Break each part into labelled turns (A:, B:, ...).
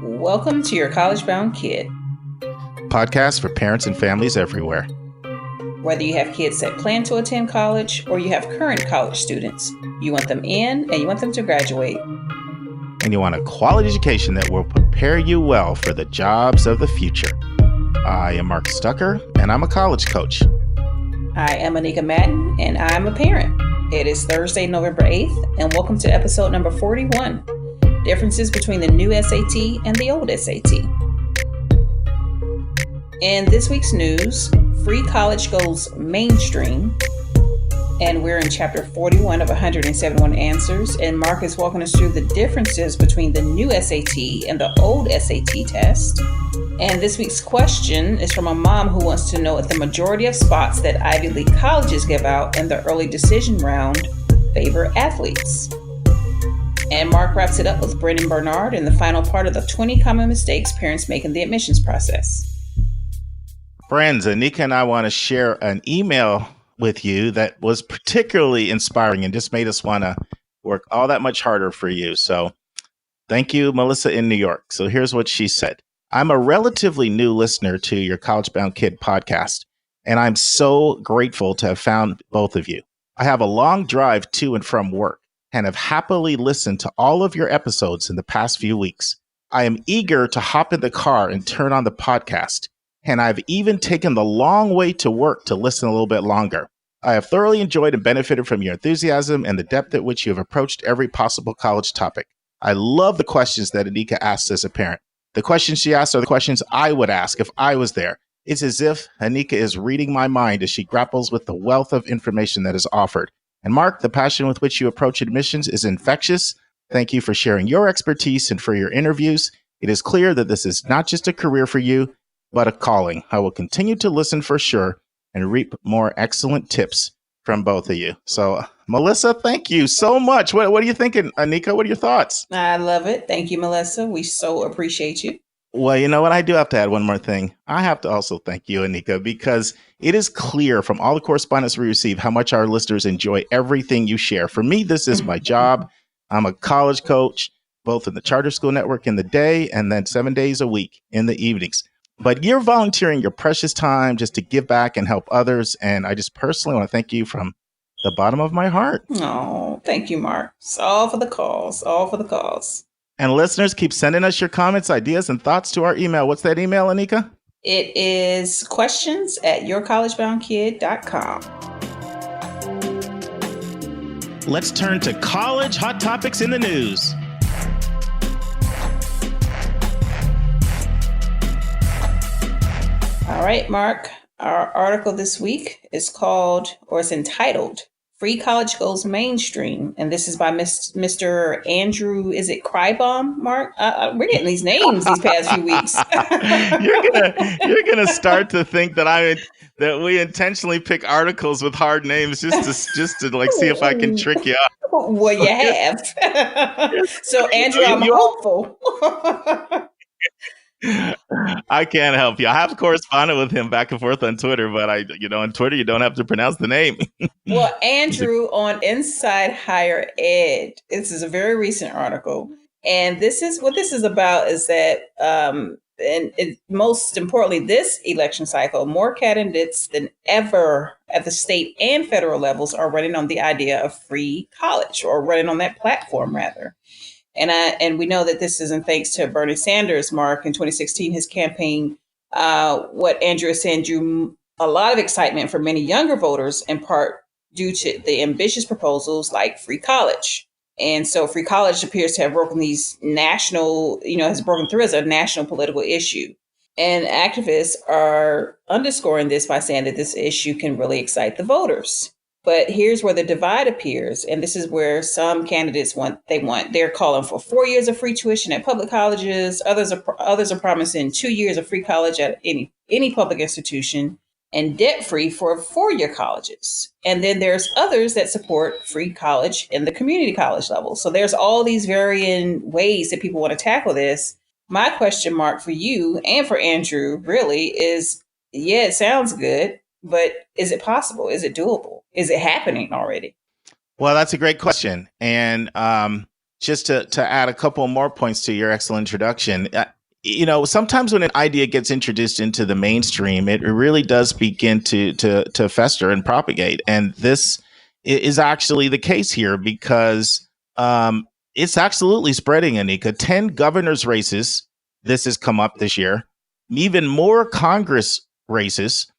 A: Welcome to your college-bound kid.
B: Podcast for parents and families everywhere.
A: Whether you have kids that plan to attend college or you have current college students, you want them in and you want them to graduate.
B: And you want a quality education that will prepare you well for the jobs of the future. I am Mark Stucker, and I'm a college coach.
A: I am Anika Madden, and I'm a parent. It is Thursday, November 8th, and welcome to episode number 41, Differences Between the New SAT and the Old SAT. In this week's news, free college goes mainstream, and we're in chapter 41 of 171 answers, and Mark is walking us through the differences between the new SAT and the old SAT test. And this week's question is from a mom who wants to know if the majority of spots that Ivy League colleges give out in the early decision round favor athletes. And Mark wraps it up with Brennan Bernard in the final part of the 20 common mistakes parents make in the admissions process.
B: Friends, Anika and I want to share an email with you that was particularly inspiring and just made us want to work all that much harder for you. So thank you, Melissa in New York. So here's what she said. I'm a relatively new listener to your College Bound Kid podcast, and I'm so grateful to have found both of you. I have a long drive to and from work and have happily listened to all of your episodes in the past few weeks. I am eager to hop in the car and turn on the podcast, and I've even taken the long way to work to listen a little bit longer. I have thoroughly enjoyed and benefited from your enthusiasm and the depth at which you have approached every possible college topic. I love the questions that Anika asks as a parent. The questions she asks are the questions I would ask if I was there. It's as if Anika is reading my mind as she grapples with the wealth of information that is offered. And Mark, the passion with which you approach admissions is infectious. Thank you for sharing your expertise and for your interviews. It is clear that this is not just a career for you, but a calling. I will continue to listen for sure and reap more excellent tips from both of you. So, Melissa, thank you so much. What are you thinking, Anika? What are your thoughts?
A: I love it. Thank you, Melissa. We so appreciate you.
B: Well, you know what? I do have to add one more thing. I have to also thank you, Anika, because it is clear from all the correspondence we receive how much our listeners enjoy everything you share. For me, this is my job. I'm a college coach, both in the charter school network in the day and then 7 days a week in the evenings. But you're volunteering your precious time just to give back and help others. And I just personally want to thank you from the bottom of my heart.
A: Oh, thank you, Mark. It's all for the cause, all for the cause.
B: And listeners, keep sending us your comments, ideas, and thoughts to our email. What's that email, Anika?
A: It is questions@yourcollegeboundkid.com.
B: Let's turn to college hot topics in the news.
A: All right, Mark, our article this week is entitled, Free College Goes Mainstream. And this is by Mr. Andrew, is it Kreighbaum, Mark? We're getting these names these past few weeks.
B: You're gonna start to think that we intentionally pick articles with hard names just to like see if I can trick you out.
A: Well, you have. So, Andrew, I'm hopeful.
B: I can't help you. I have corresponded with him back and forth on Twitter, but on Twitter, you don't have to pronounce the name.
A: Well, Andrew on Inside Higher Ed. This is a very recent article. And this is what this is about is that, most importantly, this election cycle, more candidates than ever at the state and federal levels are running on the idea of free college, or running on that platform, rather. And we know that this isn't thanks to Bernie Sanders, Mark. In 2016, his campaign, what Andrew is saying, drew a lot of excitement for many younger voters, in part due to the ambitious proposals like free college. And so free college appears to have broken these has broken through as a national political issue. And activists are underscoring this by saying that this issue can really excite the voters. But here's where the divide appears. And this is where some candidates they're calling for 4 years of free tuition at public colleges. Others are promising 2 years of free college at any public institution and debt-free for 4-year colleges. And then there's others that support free college in the community college level. So there's all these varying ways that people want to tackle this. My question, Mark, for you and for Andrew really is, yeah, it sounds good, but is it possible? Is it doable? Is it happening already?
B: Well, that's a great question. And just to add a couple more points to your excellent introduction, sometimes when an idea gets introduced into the mainstream, it really does begin to fester and propagate. And this is actually the case here because it's absolutely spreading, Anika. 10 governors races, this has come up this year, even more congressional races,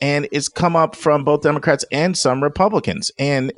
B: and it's come up from both Democrats and some Republicans. And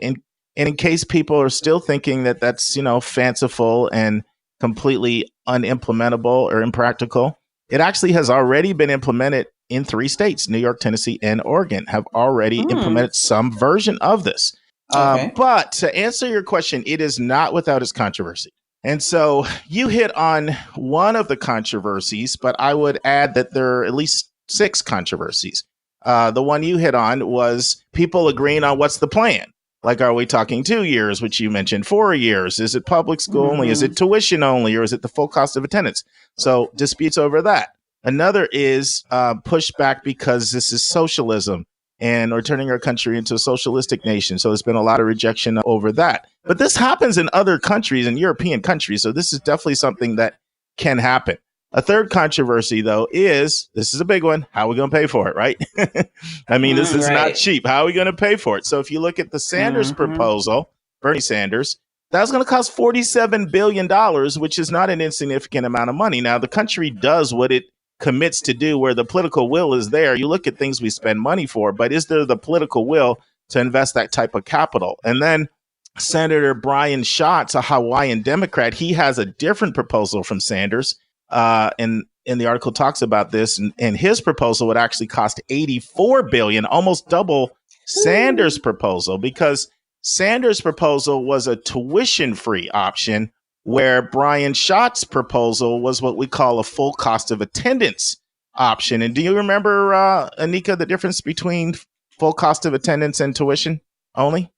B: in case people are still thinking that that's, fanciful and completely unimplementable or impractical, it actually has already been implemented in 3 states. New York, Tennessee, and Oregon have already implemented some version of this.
A: Okay.
B: But to answer your question, it is not without its controversy. And so you hit on one of the controversies, but I would add that there are at least 6 controversies. The one you hit on was people agreeing on what's the plan. Like, are we talking 2 years, which you mentioned, 4 years? Is it public school only? Is it tuition only? Or is it the full cost of attendance? So disputes over that. Another is pushback because this is socialism and we're turning our country into a socialistic nation. So there's been a lot of rejection over that. But this happens in other countries, in European countries. So this is definitely something that can happen. A third controversy, though, this is a big one. How are we going to pay for it, right? I mean, this is not cheap. How are we going to pay for it? So if you look at the Sanders proposal, Bernie Sanders, that's going to cost $47 billion, which is not an insignificant amount of money. Now, the country does what it commits to do where the political will is there. You look at things we spend money for, but is there the political will to invest that type of capital? And then Senator Brian Schatz, a Hawaiian Democrat, he has a different proposal from Sanders. And the article talks about this, and his proposal would actually cost $84 billion, almost double Sanders' proposal, because Sanders' proposal was a tuition-free option, where Brian Schatz's proposal was what we call a full cost of attendance option. And do you remember, Anika, the difference between full cost of attendance and tuition only?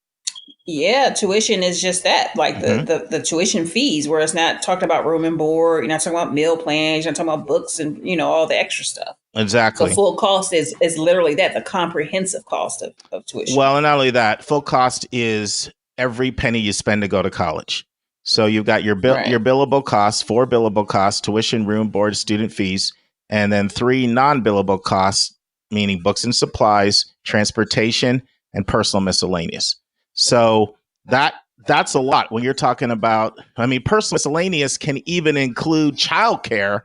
A: Yeah, tuition is just that, like the tuition fees, where it's not talked about room and board, you're not talking about meal plans, you're not talking about books and, all the extra stuff.
B: Exactly.
A: So full cost is literally that, the comprehensive cost of tuition.
B: Well, and not only that, full cost is every penny you spend to go to college. So you've got your billable costs, 4 billable costs, tuition, room, board, student fees, and then 3 non-billable costs, meaning books and supplies, transportation, and personal miscellaneous. So that's a lot when you're talking about, personal miscellaneous can even include childcare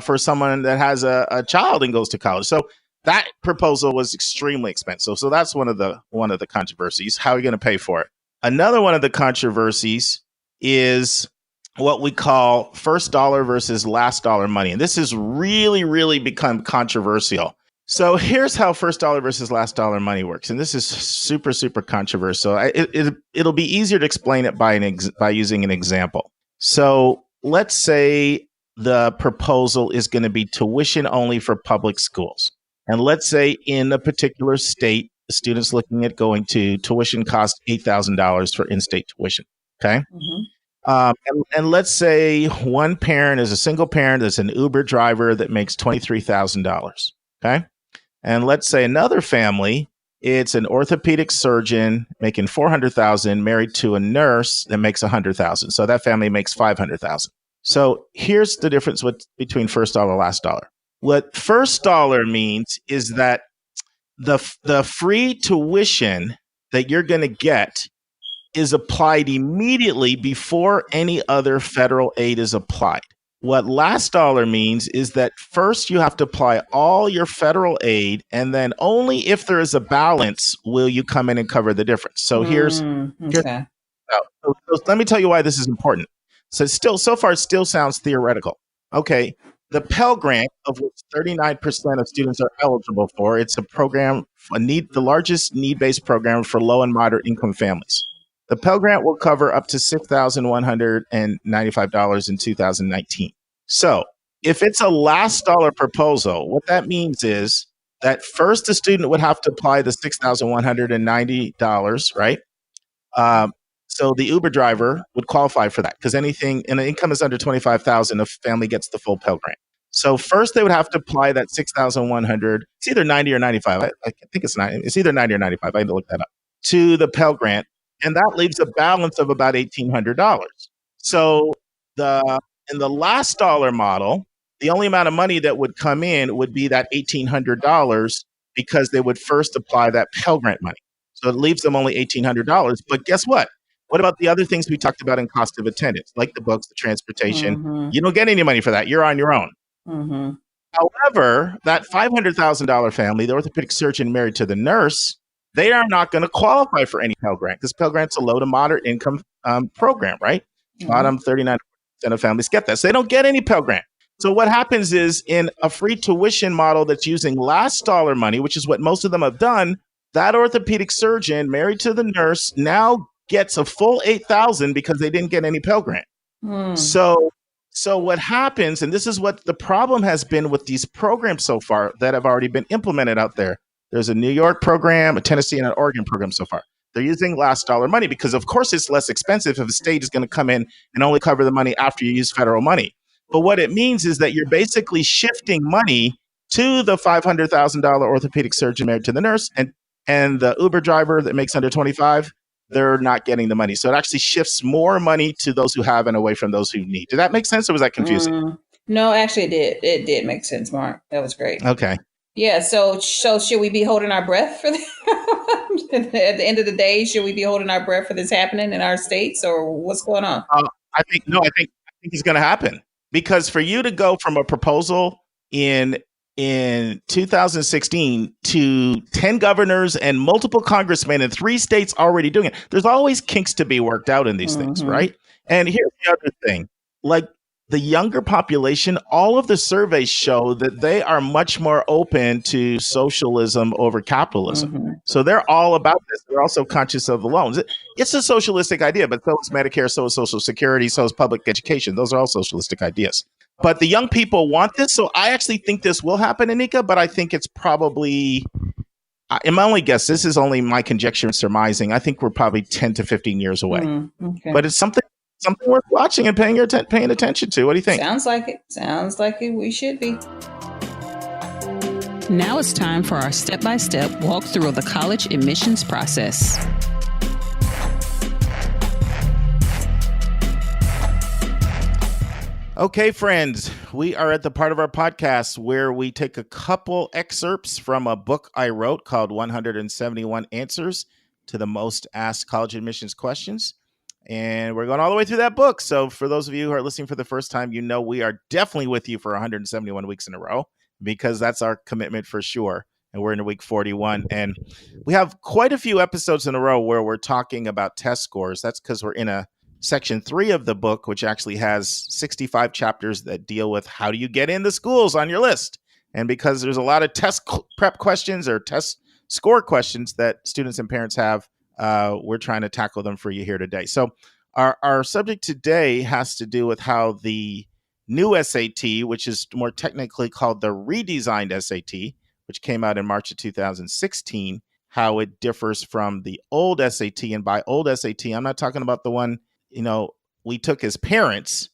B: for someone that has a child and goes to college. So that proposal was extremely expensive. So that's one of the controversies. How are you going to pay for it? Another one of the controversies is what we call first dollar versus last dollar money. And this has really, really become controversial. So here's how first dollar versus last dollar money works. And this is super, super controversial. It'll be easier to explain it by using an example. So let's say the proposal is going to be tuition only for public schools. And let's say in a particular state, the student's looking at going to tuition cost $8,000 for in-state tuition. Okay. And let's say one parent is a single parent that's an Uber driver that makes $23,000. Okay. And let's say another family, it's an orthopedic surgeon making $400,000, married to a nurse that makes $100,000. So that family makes $500,000. So here's the difference between first dollar and last dollar. What first dollar means is that the free tuition that you're going to get is applied immediately before any other federal aid is applied. What last dollar means is that first you have to apply all your federal aid, and then only if there is a balance will you come in and cover the difference. So so let me tell you why this is important. So far it still sounds theoretical. Okay, the Pell Grant, of which 39% of students are eligible for, it's a program, the largest need-based program for low and moderate income families. The Pell Grant will cover up to $6,195 in 2019. So if it's a last dollar proposal, what that means is that first the student would have to apply the $6,190, right? So the Uber driver would qualify for that because anything, and the income is under $25,000, a family gets the full Pell Grant. So first they would have to apply that $6,100. It's either 90 or 95. I think it's 90. It's either 90 or 95. I had to look that up, to the Pell Grant. And that leaves a balance of about $1,800. So the In the last dollar model, the only amount of money that would come in would be that $1,800 because they would first apply that Pell Grant money. So it leaves them only $1,800. But guess what? What about the other things we talked about in cost of attendance, like the books, the transportation?
A: Mm-hmm.
B: You don't get any money for that. You're on your own.
A: Mm-hmm.
B: However, that $500,000 family, the orthopedic surgeon married to the nurse, they are not going to qualify for any Pell Grant because Pell Grant's a low to moderate income program, right?
A: Mm-hmm.
B: Bottom 39% of families get that. So they don't get any Pell Grant. So what happens is in a free tuition model that's using last dollar money, which is what most of them have done, that orthopedic surgeon married to the nurse now gets a full $8,000 because they didn't get any Pell Grant. So what happens, and this is what the problem has been with these programs so far that have already been implemented out there. There's a New York program, a Tennessee, and an Oregon program so far. They're using last dollar money because, of course, it's less expensive if a state is going to come in and only cover the money after you use federal money. But what it means is that you're basically shifting money to the $500,000 orthopedic surgeon married to the nurse, and the Uber driver that makes under 25, they're not getting the money. So it actually shifts more money to those who have and away from those who need. Did that make sense or was that confusing?
A: No, actually it did. It did make sense, Mark. That was great.
B: Okay.
A: Yeah. So should we be holding our breath for that? At the end of the day, should we be holding our breath for this happening in our states or what's going on?
B: I think it's going to happen because for you to go from a proposal in 2016 to 10 governors and multiple congressmen in 3 states already doing it. There's always kinks to be worked out in these things, right? And here's the other thing. Like the younger population, all of the surveys show that they are much more open to socialism over capitalism. So they're all about this. They're also conscious of the loans. It's a socialistic idea, but so is Medicare, so is Social Security, so is public education. Those are all socialistic ideas. But the young people want this. So I actually think this will happen, Anika, but I think it's probably, in my only guess, this is only my conjecture and surmising. I think we're probably 10 to 15 years away. Okay. But it's something worth watching and paying attention to. What do you think?
A: Sounds like it. We should be.
C: Now it's time for our step-by-step walkthrough of the college admissions process.
B: Okay, friends, we are at the part of our podcast where we take a couple excerpts from a book I wrote called 171 Answers to the Most Asked College Admissions Questions. And we're going all the way through that book. So for those of you who are listening for the first time, you know we are definitely with you for 171 weeks in a row because that's our commitment for sure. And we're in week 41. And we have quite a few episodes in a row where we're talking about test scores. That's because we're in a section 3 of the book, which actually has 65 chapters that deal with how do you get in the schools on your list. And because there's a lot of test prep questions or test score questions that students and parents have, we're trying to tackle them for you here today. So our subject today has to do with how the new SAT, which is more technically called the redesigned SAT, which came out in March of 2016, how it differs from the old SAT. And by old SAT, I'm not talking about the one we took as parents,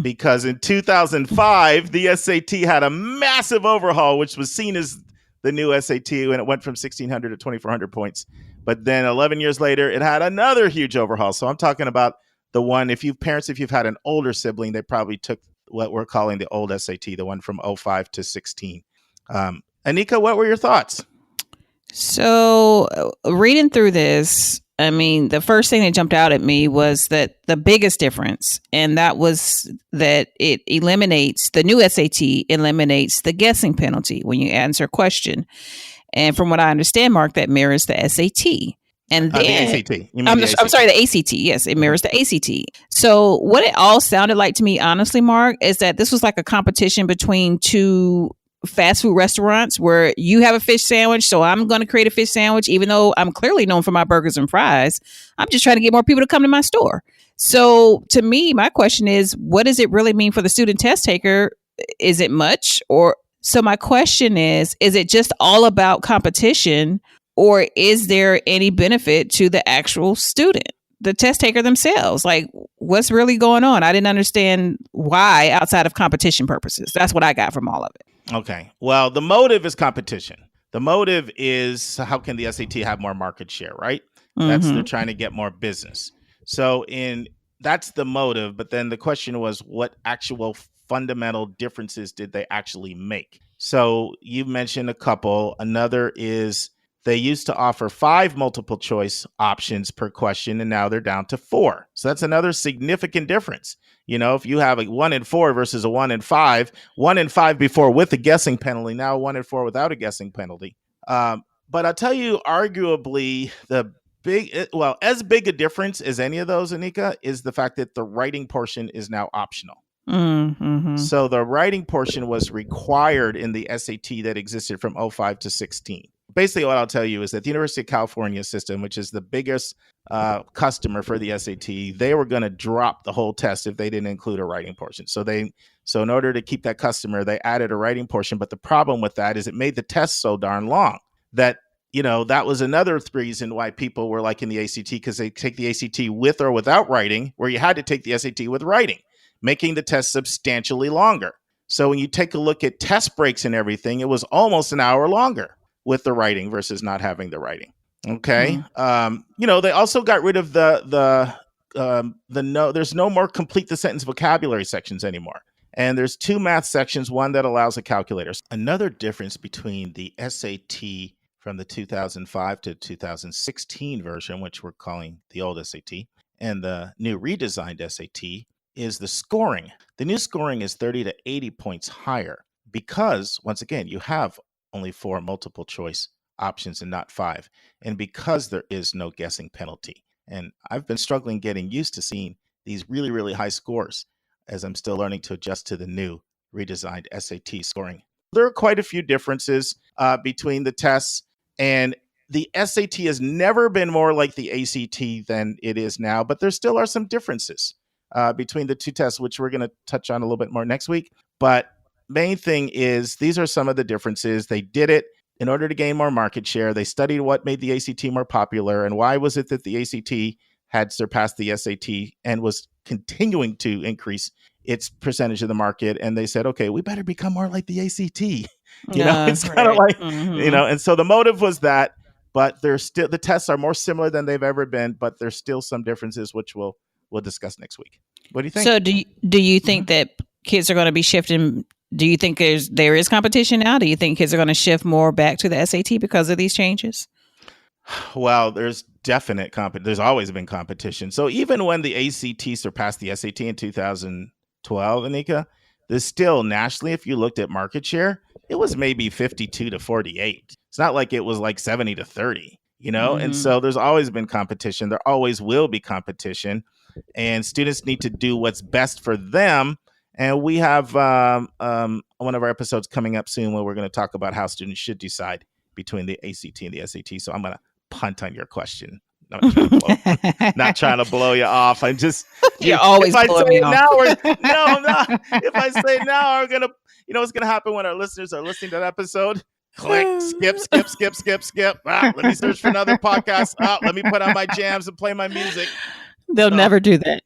B: because in 2005, the SAT had a massive overhaul, which was seen as the new SAT, and it went from 1,600 to 2,400 points. But then 11 years later, it had another huge overhaul. So I'm talking about the one, if you've had an older sibling, they probably took what we're calling the old SAT, the one from 05 to 16. Anika, what were your thoughts?
C: So reading through this, I mean, the first thing that jumped out at me was that the biggest difference, and that was that it eliminates, the new SAT eliminates the guessing penalty when you answer a question. And from what I understand, Mark, that mirrors the SAT. And then,
B: the ACT.
C: I'm sorry, the ACT. Yes, it mirrors the ACT. So what it all sounded like to me, honestly, Mark, is that this was like a competition between two fast food restaurants where you have a fish sandwich, so I'm going to create a fish sandwich, even though I'm clearly known for my burgers and fries. I'm just trying to get more people to come to my store. So to me, my question is, what does it really mean for the student test taker? Is it much? Or so my question is it just all about competition, or is there any benefit to the actual student, the test taker themselves? Like, what's really going on? I didn't understand why outside of competition purposes. That's what I got from all of it.
B: Okay. Well, the motive is competition. The motive is how can the SAT have more market share, right? They're trying to get more business. So in that's the motive. But then the question was, what actual fundamental differences did they actually make? So you mentioned a couple. Another is they used to offer 5 multiple choice options per question, and now they're down to 4. So that's another significant difference. If you have a 1 in 4 versus a 1 in 5, 1 in 5 before with a guessing penalty, now 1 in 4 without a guessing penalty. But I'll tell you, arguably, as big a difference as any of those, Anika, is the fact that the writing portion is now optional.
C: Mm-hmm.
B: So the writing portion was required in the SAT that existed from 05 to 16. Basically, what I'll tell you is that the University of California system, which is the biggest customer for the SAT, they were going to drop the whole test if they didn't include a writing portion. So in order to keep that customer, they added a writing portion. But the problem with that is it made the test so darn long that that was another reason why people were liking the ACT, because they take the ACT with or without writing, where you had to take the SAT with writing, making the test substantially longer. So when you take a look at test breaks and everything, it was almost an hour longer with the writing versus not having the writing. Okay. They also got rid of there's no more complete the sentence vocabulary sections anymore. And there's 2 math sections, one that allows a calculator. Another difference between the SAT from the 2005 to 2016 version, which we're calling the old SAT, and the new redesigned SAT is the scoring. The new scoring is 30 to 80 points higher because, once again, you have only 4 multiple choice options and not 5. And because there is no guessing penalty. And I've been struggling getting used to seeing these really, really high scores as I'm still learning to adjust to the new redesigned SAT scoring. There are quite a few differences between the tests, and the SAT has never been more like the ACT than it is now, but there still are some differences between the 2 tests, which we're going to touch on a little bit more next week. But main thing is these are some of the differences. They did it in order to gain more market share. They studied what made the ACT more popular and why was it that the ACT had surpassed the SAT and was continuing to increase its percentage of the market. And they said, okay, we better become more like the ACT. It's kind of like, and so the motive was that, but the tests are more similar than they've ever been, but there's still some differences, which we'll discuss next week. What do you think?
C: So do you think that kids are going to be shifting? Do you think there is competition now? Do you think kids are going to shift more back to the SAT because of these changes?
B: Well, there's definite there's always been competition. So even when the ACT surpassed the SAT in 2012, Anika, there's still nationally, if you looked at market share, it was maybe 52 to 48. It's not like it was like 70 to 30, And so there's always been competition. There always will be competition, and students need to do what's best for them. And we have one of our episodes coming up soon where we're going to talk about how students should decide between the ACT and the SAT. So I'm going to punt on your question. Not trying to blow you off. I'm just
C: you're always blowing me off.
B: No, I'm not. If I say now, we're gonna, what's gonna happen when our listeners are listening to that episode? Click, skip. Let me search for another podcast. Let me put on my jams and play my music.
C: They'll never do that.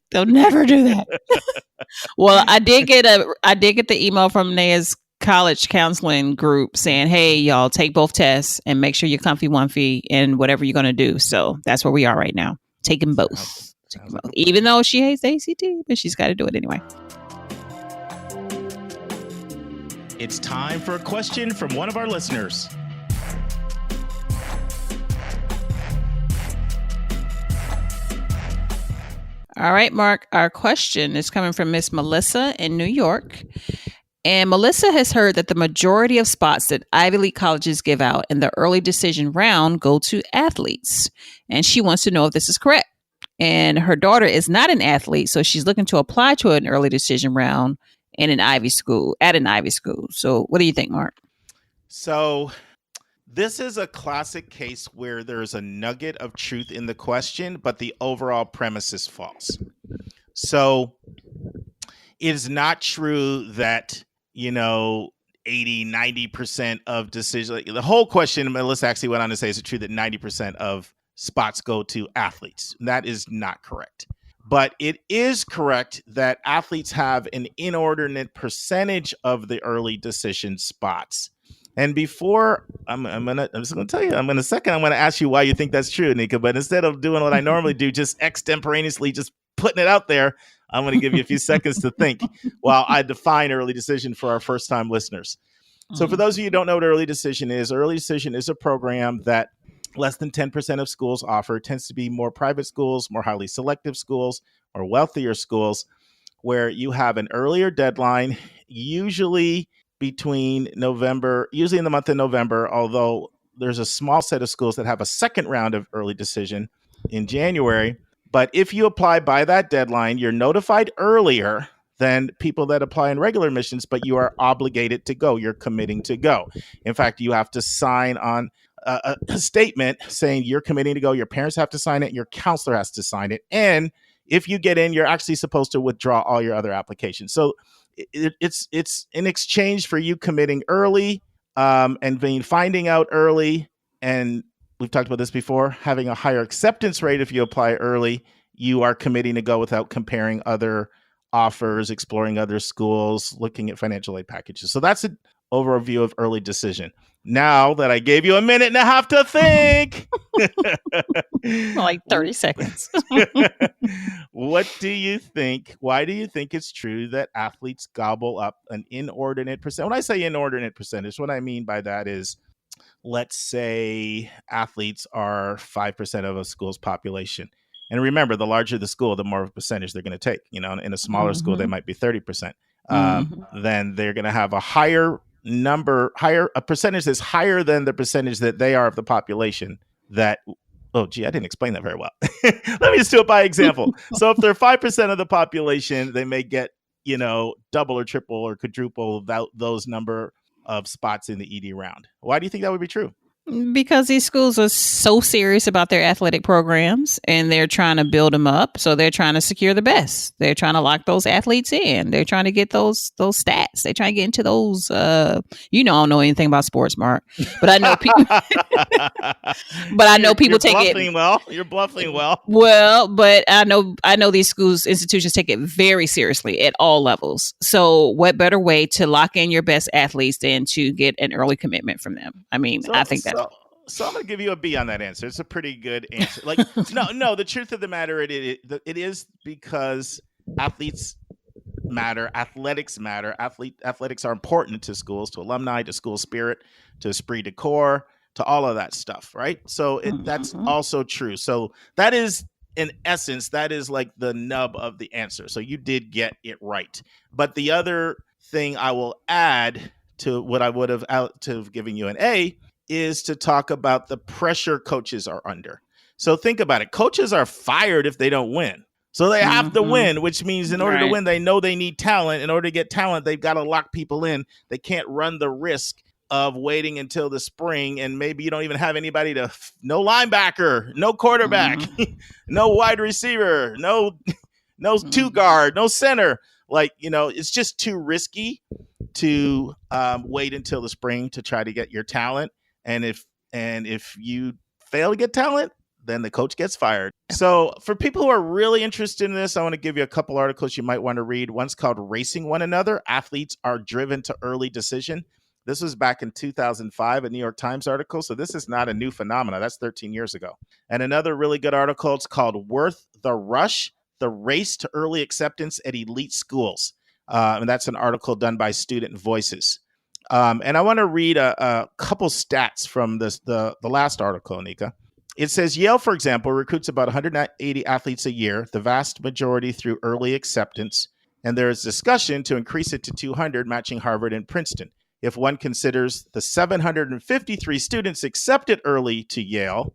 C: Well, I did get the email from Naya's college counseling group saying, hey, y'all, take both tests and make sure you're comfy one fee and whatever you're going to do. So that's where we are right now, taking both. Even though she hates ACT, but she's got to do it anyway.
B: It's time for a question from one of our listeners.
C: All right, Mark, our question is coming from Miss Melissa in New York. And Melissa has heard that the majority of spots that Ivy League colleges give out in the early decision round go to athletes. And she wants to know if this is correct. And her daughter is not an athlete, so she's looking to apply to an early decision round in an Ivy school, at an Ivy school. So what do you think, Mark?
B: So this is a classic case where there's a nugget of truth in the question, but the overall premise is false. So it is not true that 80-90% of decisions. The whole question, Melissa actually went on to say, is it true that 90% of spots go to athletes? That is not correct. But it is correct that athletes have an inordinate percentage of the early decision spots. And before I'm just gonna tell you, I'm gonna ask you why you think that's true, Nika. But instead of doing what I normally do, just extemporaneously just putting it out there, I'm going to give you a few seconds to think while I define early decision for our first-time listeners. So for those of you who don't know what early decision is a program that less than 10% of schools offer. It tends to be more private schools, more highly selective schools, or wealthier schools, where you have an earlier deadline, usually in the month of November, although there's a small set of schools that have a second round of early decision in January. But if you apply by that deadline, you're notified earlier than people that apply in regular admissions, but you are obligated to go. You're committing to go. In fact, you have to sign on a statement saying you're committing to go. Your parents have to sign it. Your counselor has to sign it. And if you get in, you're actually supposed to withdraw all your other applications. So it's in exchange for you committing early and finding out early. And we've talked about this before, having a higher acceptance rate if you apply early. You are committing to go without comparing other offers, exploring other schools, looking at financial aid packages. So that's an overview of early decision. Now that I gave you a minute and a half to think,
C: like 30 seconds.
B: What do you think? Why do you think it's true that athletes gobble up an inordinate percent? When I say inordinate percentage, what I mean by that is, let's say athletes are 5% of a school's population. And remember, the larger the school, the more of a percentage they're going to take. In a smaller school, they might be 30%. Then they're going to have a a percentage that's higher than the percentage that they are of the population. I didn't explain that very well. Let me just do it by example. So if they're 5% of the population, they may get, double or triple or quadruple those number of spots in the ED round. Why do you think that would be true?
C: Because these schools are so serious about their athletic programs and they're trying to build them up. So they're trying to secure the best. They're trying to lock those athletes in. They're trying to get those stats. They're trying to get into those, I don't know anything about sports, Mark, but I know people, people take it.
B: Well, you're bluffing well.
C: Well, but I know these institutions take it very seriously at all levels. So what better way to lock in your best athletes than to get an early commitment from them? I mean, I think that.
B: So I'm going to give you a B on that answer. It's a pretty good answer. No, the truth of the matter, it is because athletes matter, athletics matter. Athletics are important to schools, to alumni, to school spirit, to esprit de corps, to all of that stuff, right? So that's also true. So that is, in essence, that is like the nub of the answer. So you did get it right. But the other thing I will add to what I would have given you an A is to talk about the pressure coaches are under. So think about it. Coaches are fired if they don't win. So they have to win, which means in order to win, they know they need talent. In order to get talent, they've got to lock people in. They can't run the risk of waiting until the spring and maybe you don't even have anybody no linebacker, no quarterback, no wide receiver, no two guard, no center. It's just too risky to wait until the spring to try to get your talent. And if you fail to get talent, then the coach gets fired. So for people who are really interested in this, I want to give you a couple articles you might want to read. One's called Racing One Another. Athletes Are Driven to Early Decision. This was back in 2005, a New York Times article. So this is not a new phenomenon. That's 13 years ago. And another really good article, it's called Worth the Rush, The Race to Early Acceptance at Elite Schools. And that's an article done by Student Voices. And I want to read a couple stats from the last article, Anika. It says Yale, for example, recruits about 180 athletes a year, the vast majority through early acceptance. And there is discussion to increase it to 200, matching Harvard and Princeton. If one considers the 753 students accepted early to Yale,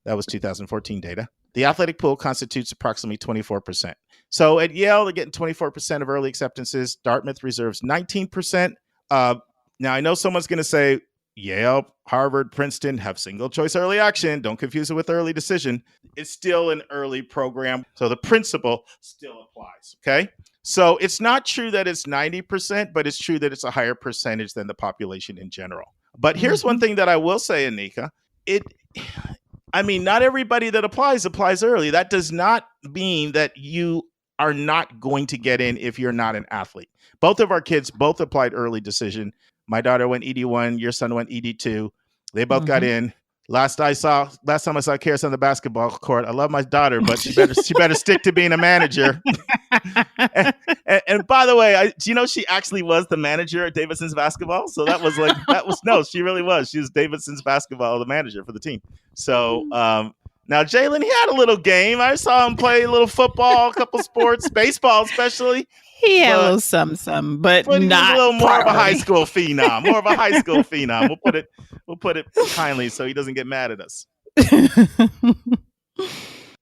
B: that was 2014 data, the athletic pool constitutes approximately 24%. So at Yale, they're getting 24% of early acceptances. Dartmouth reserves 19%. Now, I know someone's going to say, Yale, Harvard, Princeton have single choice early action. Don't confuse it with early decision. It's still an early program. So the principle still applies. Okay. So it's not true that it's 90%, but it's true that it's a higher percentage than the population in general. But here's one thing that I will say, Anika. Not everybody that applies early. That does not mean that you are not going to get in if you're not an athlete. Both of our kids applied early decision. My daughter went ED1. Your son went ED2. They both got in. Last time I saw Karis on the basketball court. I love my daughter, but she better stick to being a manager. and by the way, do you know she actually was the manager at Davidson's basketball? So she really was. She was Davidson's basketball, the manager for the team. So now Jalen, he had a little game. I saw him play a little football, a couple sports, baseball especially.
C: He had a little something, but
B: he
C: not
B: was a little more
C: priority.
B: of a high school phenom. We'll put it kindly so he doesn't get mad at us.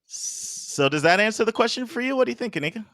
B: So does that answer the question for you? What do you think, Anika?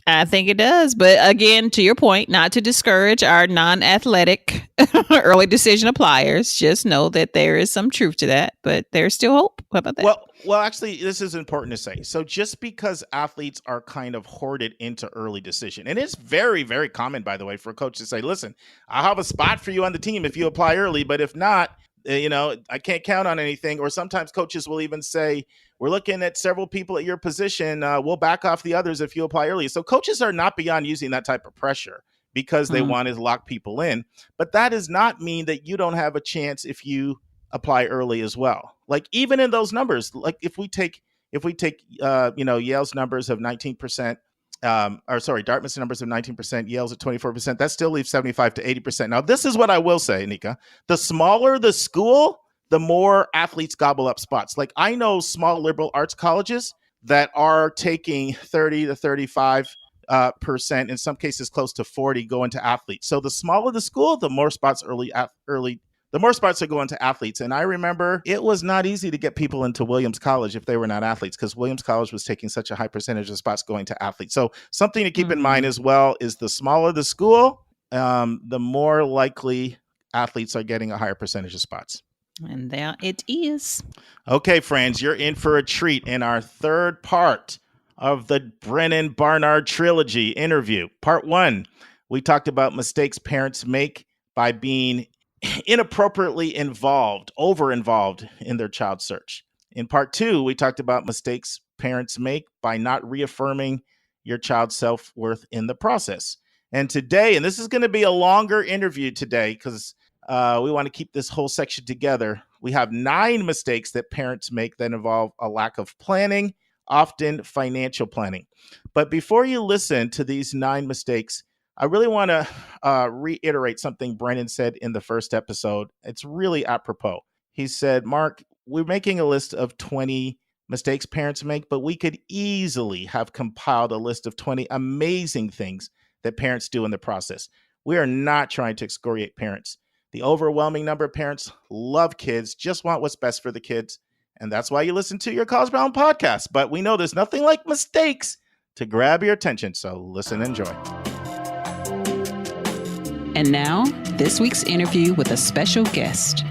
C: I think it does. But again, to your point, not to discourage our non-athletic early decision appliers. Just know that there is some truth to that, but there's still hope. How about that?
B: Well, actually, this is important to say. So just because athletes are kind of hoarded into early decision, and it's very, very common, by the way, for a coach to say, listen, I'll have a spot for you on the team if you apply early, but if not, I can't count on anything. Or sometimes coaches will even say, we're looking at several people at your position. We'll back off the others if you apply early. So coaches are not beyond using that type of pressure because they want to lock people in. But that does not mean that you don't have a chance if you apply early as well. Like even in those numbers, like if we take Yale's numbers of 19%, Dartmouth's numbers of 19%, Yale's at 24%, that still leaves 75 to 80%. Now, this is what I will say, Anika. The smaller the school, the more athletes gobble up spots. Like I know small liberal arts colleges that are taking 30 to 35 percent, in some cases close to 40, go into athletes. So the smaller the school, the more spots the more spots are going to athletes. And I remember it was not easy to get people into Williams College if they were not athletes, because Williams College was taking such a high percentage of spots going to athletes. So something to keep in mind as well is the smaller the school, the more likely athletes are getting a higher percentage of spots.
C: And there it is.
B: Okay, friends, you're in for a treat in our third part of the Brennan Bernard trilogy interview. Part 1, we talked about mistakes parents make by being inappropriately over-involved in their child search. In part 2, we talked about mistakes parents make by not reaffirming your child's self-worth in the process. And today, and this is going to be a longer interview today because we want to keep this whole section together, we have 9 mistakes that parents make that involve a lack of planning, often financial planning. But before you listen to these 9 mistakes, I really want to reiterate something Brennan said in the first episode. It's really apropos. He said, Mark, we're making a list of 20 mistakes parents make, but we could easily have compiled a list of 20 amazing things that parents do in the process. We are not trying to excoriate parents. The overwhelming number of parents love kids, just want what's best for the kids. And that's why you listen to your College Bound podcast. But we know there's nothing like mistakes to grab your attention. So listen and enjoy.
C: And now, this week's interview with a special guest.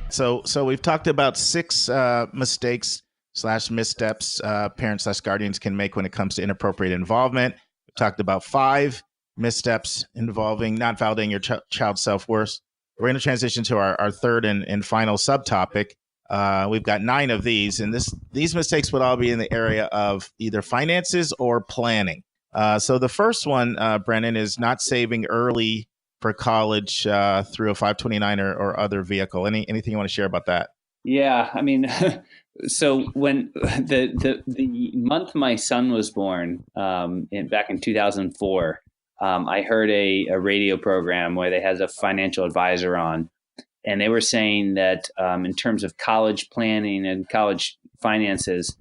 B: So we've talked about 6 mistakes / missteps parents / guardians can make when it comes to inappropriate involvement. We talked about 5 missteps involving not validating your child's self-worth. We're going to transition to our third and final subtopic. We've got 9 of these, and these mistakes would all be in the area of either finances or planning. So the first one, Brennan, is not saving early for college through a 529 or other vehicle. Anything you want to share about that?
D: Yeah, I mean, so when the month my son was born, back in 2004, I heard a radio program where they had a financial advisor on. And they were saying that in terms of college planning and college finances,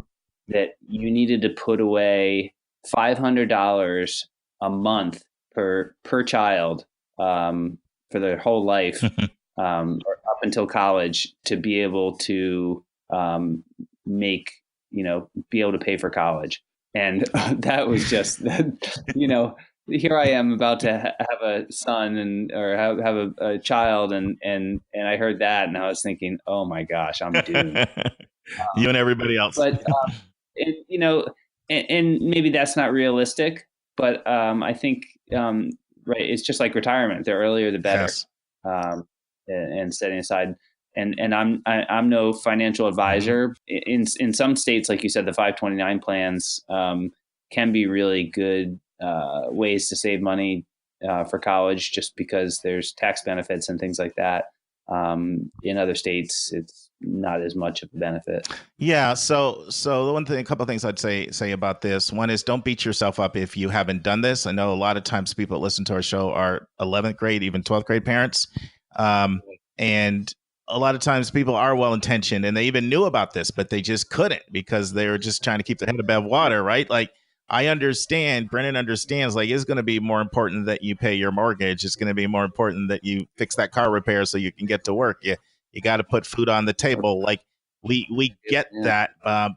D: that you needed to put away $500 a month per child for their whole life or up until college to be able to be able to pay for college. And that was just, here I am about to have a son or have a child, and I heard that, and I was thinking, oh my gosh, I'm doomed.
B: You and everybody else.
D: But and maybe that's not realistic, but I think right, it's just like retirement. The earlier the better. Yes. And setting aside, and I'm no financial advisor. In some states, like you said, the 529 plans can be really good ways to save money for college, just because there's tax benefits and things like that. In other states, it's not as much of a benefit.
B: Yeah. So the a couple of things I'd say about this. One is, don't beat yourself up if you haven't done this. I know a lot of times people that listen to our show are 11th grade, even 12th grade parents. And a lot of times people are well-intentioned and they even knew about this, but they just couldn't because they were just trying to keep their head above water, right? Like, I understand, Brennan understands, like, it's going to be more important that you pay your mortgage. It's going to be more important that you fix that car repair so you can get to work. You got to put food on the table. Like, we get that.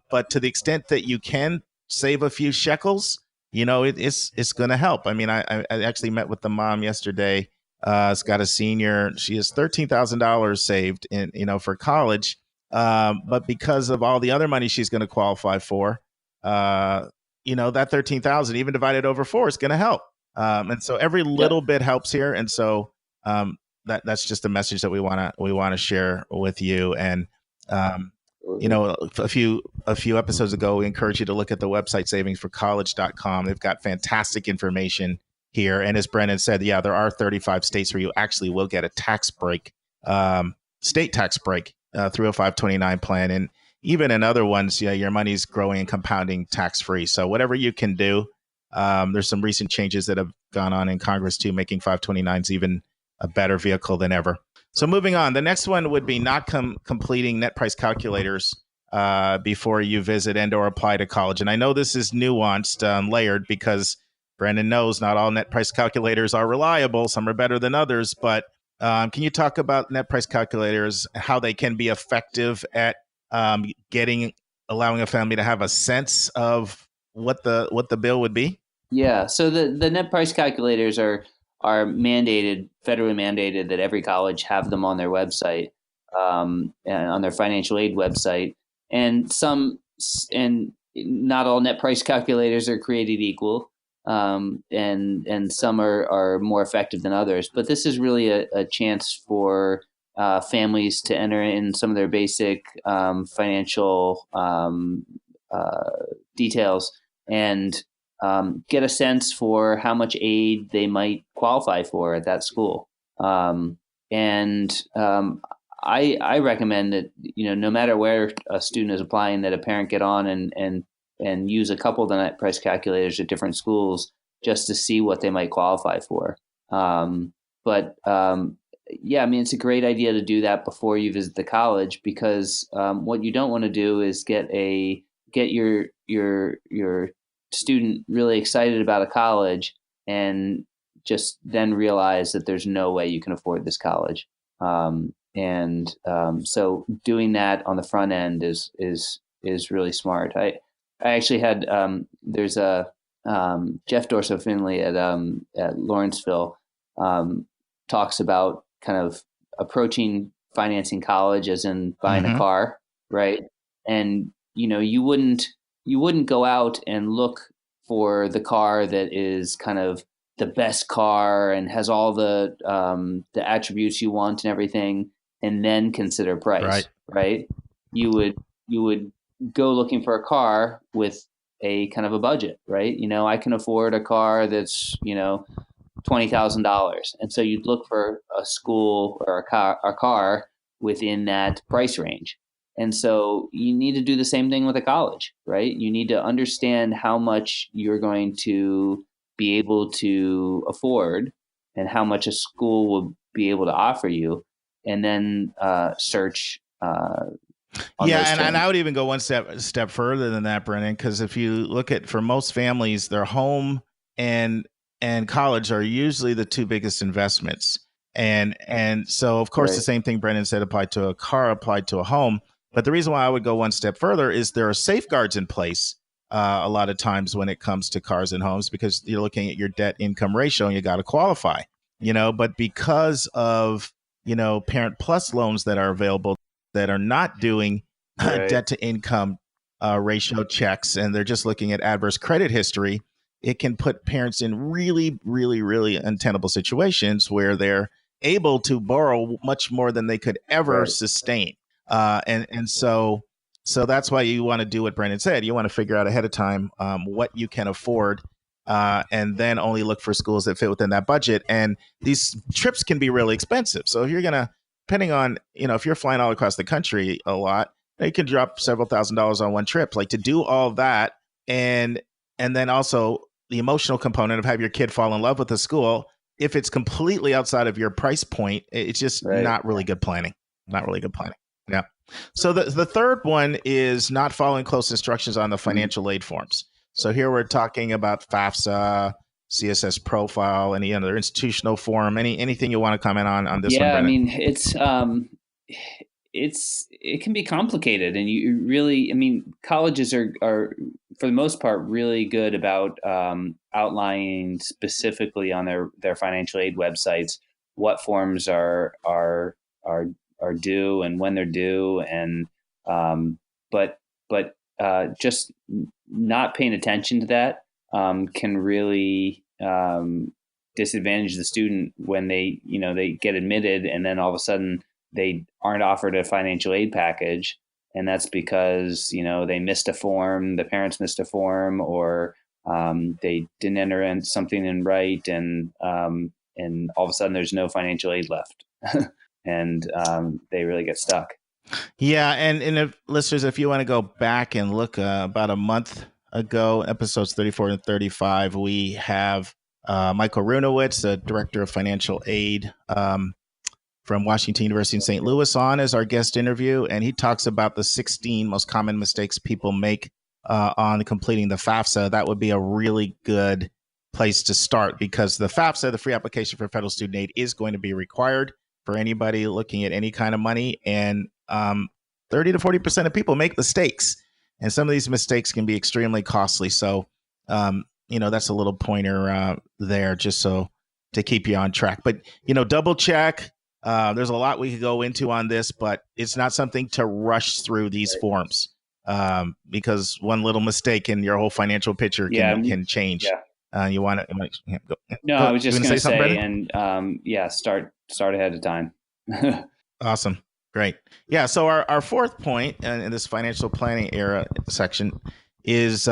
B: But to the extent that you can save a few shekels, it's going to help. I mean, I actually met with the mom yesterday. It's got a senior. She has $13,000 saved for college. But because of all the other money she's going to qualify for, that 13,000, even divided over 4, is going to help. And so every little bit helps here. And so that's just a message that we want to share with you. And a few episodes ago, we encourage you to look at the website savingsforcollege.com. They've got fantastic information here. And as Brennan said, there are 35 states where you actually will get a tax break, state tax break, through a 529 plan. And even in other ones, your money's growing and compounding tax-free. So whatever you can do, there's some recent changes that have gone on in Congress too, making 529s even a better vehicle than ever. So moving on, the next one would be not completing net price calculators before you visit and or apply to college. And I know this is nuanced, layered, because Brandon knows not all net price calculators are reliable. Some are better than others. But can you talk about net price calculators, how they can be effective at allowing a family to have a sense of what the bill would be?
D: Yeah. So the net price calculators are federally mandated that every college have them on their website, and on their financial aid website. And not all net price calculators are created equal. And some are more effective than others, but this is really a chance for families to enter in some of their basic financial details and get a sense for how much aid they might qualify for at that school. I recommend that, no matter where a student is applying, that a parent get on and use a couple of the net price calculators at different schools just to see what they might qualify for. It's a great idea to do that before you visit the college, because what you don't want to do is get your student really excited about a college and just then realize that there's no way you can afford this college. So doing that on the front end is really smart. I actually had there's a Jeff Dorso-Finley at Lawrenceville talks about kind of approaching financing college as in buying a car, right? And you wouldn't go out and look for the car that is kind of the best car and has all the attributes you want and everything, and then consider price, right? You would go looking for a car with a kind of a budget, right? I can afford a car that's $20,000, and so you'd look for a school or a car within that price range. And so you need to do the same thing with a college, right? You need to understand how much you're going to be able to afford and how much a school will be able to offer you, and then search. And
B: I would even go one step further than that, Brennan, because if you look at, for most families, their home and college are usually the two biggest investments. And so, of course, the same thing Brennan said applied to a car, applied to a home. But the reason why I would go one step further is there are safeguards in place a lot of times when it comes to cars and homes, because you're looking at your debt income ratio and you got to qualify, but because of, Parent Plus loans that are available that are not doing debt to income ratio checks, and they're just looking at adverse credit history, it can put parents in really, really, really untenable situations where they're able to borrow much more than they could ever sustain. So that's why you want to do what Brennan said. You want to figure out ahead of time what you can afford and then only look for schools that fit within that budget. And these trips can be really expensive. So if you're going to, depending on, if you're flying all across the country a lot, you can drop several $1,000s on one trip. Like to do all of that, and then also the emotional component of have your kid fall in love with the school. If it's completely outside of your price point, it's just not really good planning. Not really good planning. Yeah. So the third one is not following close instructions on the financial aid forms. So here we're talking about FAFSA, CSS profile, any other institutional form, anything you want to comment on this one, Brennan?
D: I mean, it can be complicated, and you really, colleges are for the most part really good about outlining specifically on their financial aid websites what forms are due and when they're due, and but just not paying attention to that can really disadvantage the student when they get admitted, and then all of a sudden they aren't offered a financial aid package, and that's because they missed a form, the parents missed a form, or they didn't enter something in right, and all of a sudden there's no financial aid left, and they really get stuck.
B: Yeah, and if, listeners, if you want to go back and look about a month ago, episodes 34 and 35, we have Michael Runowitz, the director of financial aid from Washington University in St. Louis, on as our guest interview, and he talks about the 16 most common mistakes people make on completing the FAFSA. That would be a really good place to start, because the FAFSA, the free application for federal student aid, is going to be required for anybody looking at any kind of money, and 30 to 40% of people make mistakes, and some of these mistakes can be extremely costly. So, that's a little pointer there, just so to keep you on track. But double check. There's a lot we could go into on this, but it's not something to rush through these forms, because one little mistake in your whole financial picture can change. Yeah. You want to go?
D: No, I was just going to say, and start ahead of time.
B: Awesome. Great. Yeah. So our fourth point in this financial planning era section is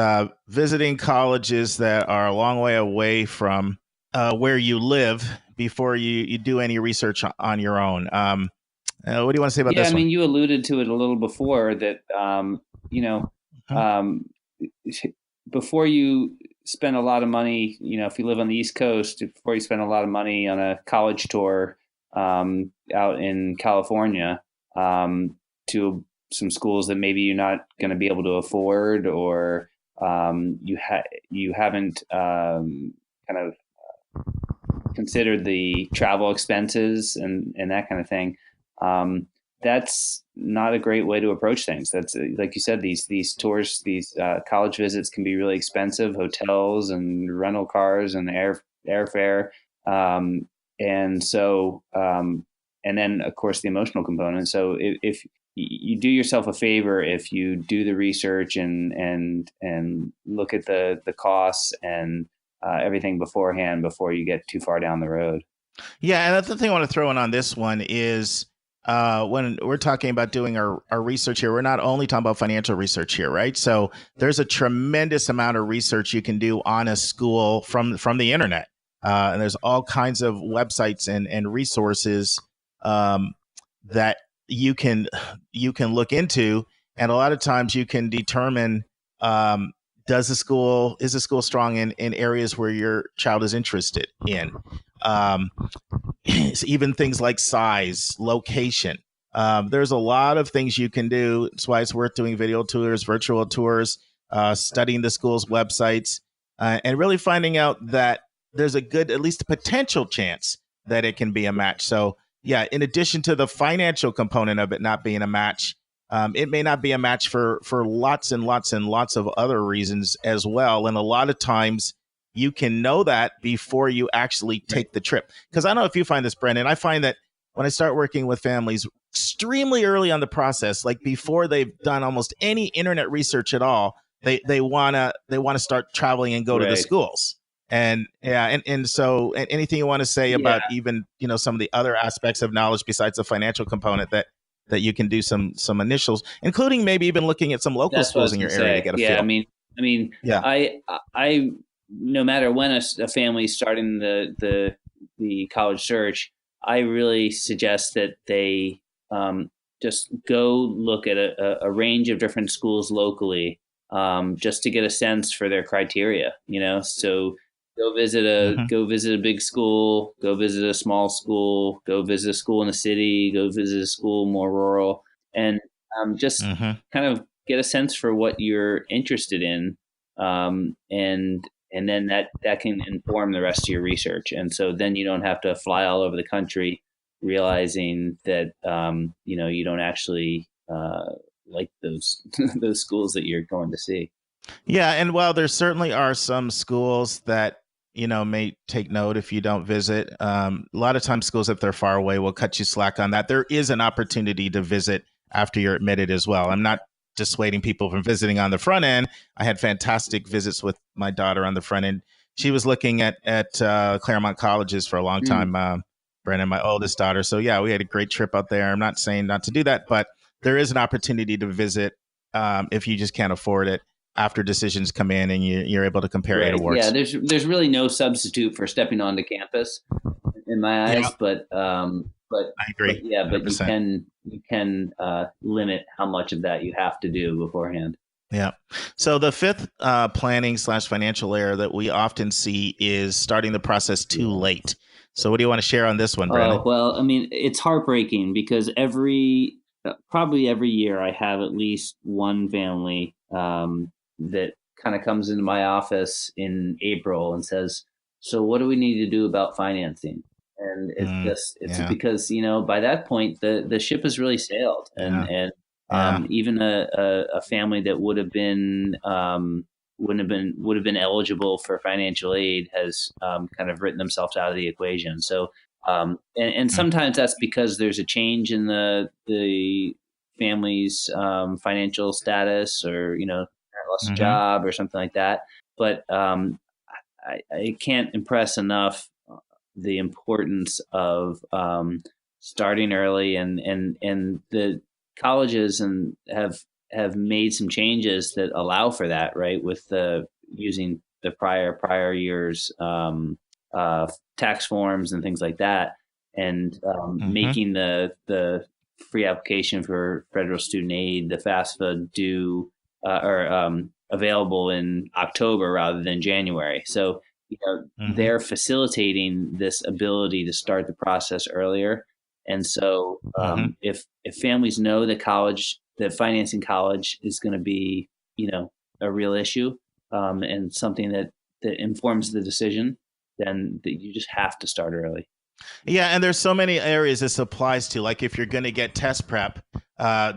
B: visiting colleges that are a long way away from where you live before you do any research on your own. What do you want to say about this one?
D: You alluded to it a little before that, before you spend a lot of money, if you live on the East Coast, before you spend a lot of money on a college tour out in California to some schools that maybe you're not going to be able to afford, or you haven't kind of considered the travel expenses and that kind of thing. That's not a great way to approach things. That's like you said, these tours, these college visits can be really expensive, hotels and rental cars and airfare. And so, and then of course the emotional component. So if you do yourself a favor, if you do the research and look at the costs and everything beforehand before you get too far down the road.
B: Yeah. And the thing I want to throw in on this one is when we're talking about doing our research here, we're not only talking about financial research here, right? So there's a tremendous amount of research you can do on a school from the internet. And there's all kinds of websites and resources that you can look into. And a lot of times you can determine, is the school strong in areas where your child is interested in? Even things like size, location. There's a lot of things you can do. That's why it's worth doing video tours, virtual tours, studying the school's websites, and really finding out that there's a good, at least a potential chance that it can be a match. So yeah, in addition to the financial component of it not being a match, it may not be a match for lots and lots and lots of other reasons as well. And a lot of times you can know that before you actually take the trip. Because I don't know if you find this, Brennan. I find that when I start working with families extremely early on the process, like before they've done almost any internet research at all, they wanna start traveling and go to the schools. And so anything you want to say about even some of the other aspects of knowledge besides the financial component that you can do some initials, including maybe even looking at some local schools in your area to get a feel.
D: I no matter when a family is starting the college search, I really suggest that they just go look at a range of different schools locally, just to get a sense for their criteria. So
B: Mm-hmm.
D: go visit a big school, go visit a small school, go visit a school in a city, go visit a school more rural, and just
B: Mm-hmm.
D: kind of get a sense for what you're interested in, and then that can inform the rest of your research. And so then you don't have to fly all over the country, realizing that you don't actually like those those schools that you're going to see.
B: Yeah, and while there certainly are some schools that may take note if you don't visit, a lot of times schools, if they're far away, will cut you slack on that. There is an opportunity to visit after you're admitted as well. I'm not dissuading people from visiting on the front end. I had fantastic visits with my daughter on the front end. She was looking at Claremont colleges for a long time, Brennan, my oldest daughter. So yeah, we had a great trip out there. I'm not saying not to do that, but there is an opportunity to visit if you just can't afford it, after decisions come in and you're able to compare
D: Right.
B: awards.
D: Yeah, there's really no substitute for stepping onto campus in my eyes, but
B: I agree.
D: But
B: 100%.
D: you can limit how much of that you have to do beforehand.
B: Yeah. So the fifth planning/financial error that we often see is starting the process too late. So what do you want to share on this one, Brennan?
D: Well, I mean, it's heartbreaking because probably every year I have at least one family that kind of comes into my office in April and says, "So what do we need to do about financing?" And it's because by that point the ship has really sailed, and even a family that would have been eligible for financial aid has kind of written themselves out of the equation. So and sometimes that's because there's a change in the family's financial status, or lost a job or something like that. But I can't impress enough the importance of starting early, and the colleges have made some changes that allow for that, right? With using the prior years tax forms and things like that, and making the free application for federal student aid, the FAFSA, due or available in October rather than January. So they're facilitating this ability to start the process earlier. And so if families know that financing college is going to be a real issue, and something that informs the decision, then you just have to start early.
B: Yeah, and there's so many areas this applies to. Like if you're going to get test prep,